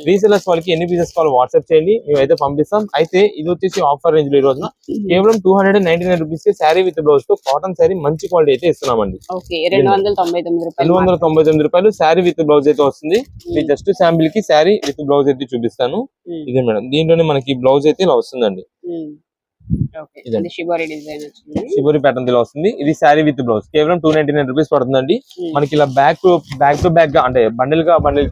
రీసెలర్స్ వాళ్ళకి ఎన్ని పీసెస్ కావాలి వాట్సాప్ చేయండి, మేమైతే పంపిస్తాం. అయితే ఇది వచ్చేసి ఆఫర్ రేంజ్ లో ఈ రోజున కేవలం 299 రూపీస్ కి శారీ విత్ బ్లౌజ్ తో కాటన్ శారీ మంచి క్వాలిటీ అయితే ఇస్తున్నామండి. 299 రూపాయలు శారీ విత్ బ్లౌజ్ అయితే వస్తుంది. మీ జస్ట్ శాంపిల్ కి శారీ విత్ బ్లౌజ్ అయితే చూపిస్తాను. ఇదే మేడం, దీంట్లోనే మనకి బ్లౌజ్ అయితే ఇలా వస్తుందండి. షిబోరి ప్యాటర్న్ ఇలా వస్తుంది. ఇది శారీ విత్ బ్లౌజ్ కేవలం 299 రూపీస్ పడుతుందండి. మనకి ఇలా బ్యాక్ టు బ్యాక్ గా అంటే బండిల్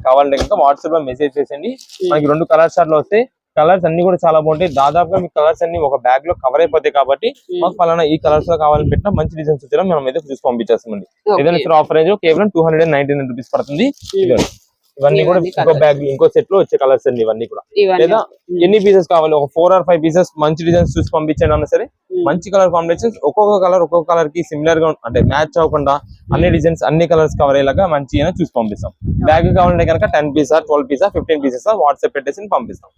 కావాలంటే కనుక వాట్సాప్ లో మెసేజ్ చేసేయండి. మనకి 2 కలర్ షార్ట్లు వస్తాయి. కలర్స్ అన్ని కూడా చాలా బాగుంటాయి. దాదాపుగా మీ కలర్స్ అన్ని ఒక బ్యాగ్ లో కవర్ అయిపోతాయి కాబట్టి మాకు పలానా ఈ కలర్స్ లో కావాలని పెట్టినా మంచి డిజైన్స్ వచ్చేలా మనం అయితే చూసి పంపించేస్తామండి. ఏదైనా ఆఫర్ రేంజ్ కేవలం 299 రూపీస్ పడుతుంది. ఇవన్నీ కూడా ఇంకో బ్యాగ్ ఇంకో సెట్ లో వచ్చే కలర్స్ అండి ఇవన్నీ కూడా. లేదా ఎన్ని పీసెస్ కావాలి, ఒక 4 or 5 పీసెస్ మంచి డిజైన్స్ చూసి పంపించండి అన్నా సరే మంచి కలర్ కాంబినేషన్స్ ఒక్కొక్క కలర్ కి సిమిలర్ గా అంటే మ్యాచ్ అవ్వకుండా అన్ని డిజైన్స్ అన్ని కలర్స్ కవర్ అయ్యేలాగా మంచిగా చూసి పంపిస్తాం. బ్యాగ్ కావాలంటే కనుక 10 పీసా 12 పీసా 15 పీసెస్ వాట్సాప్ పెట్టేసి పంపిస్తాం.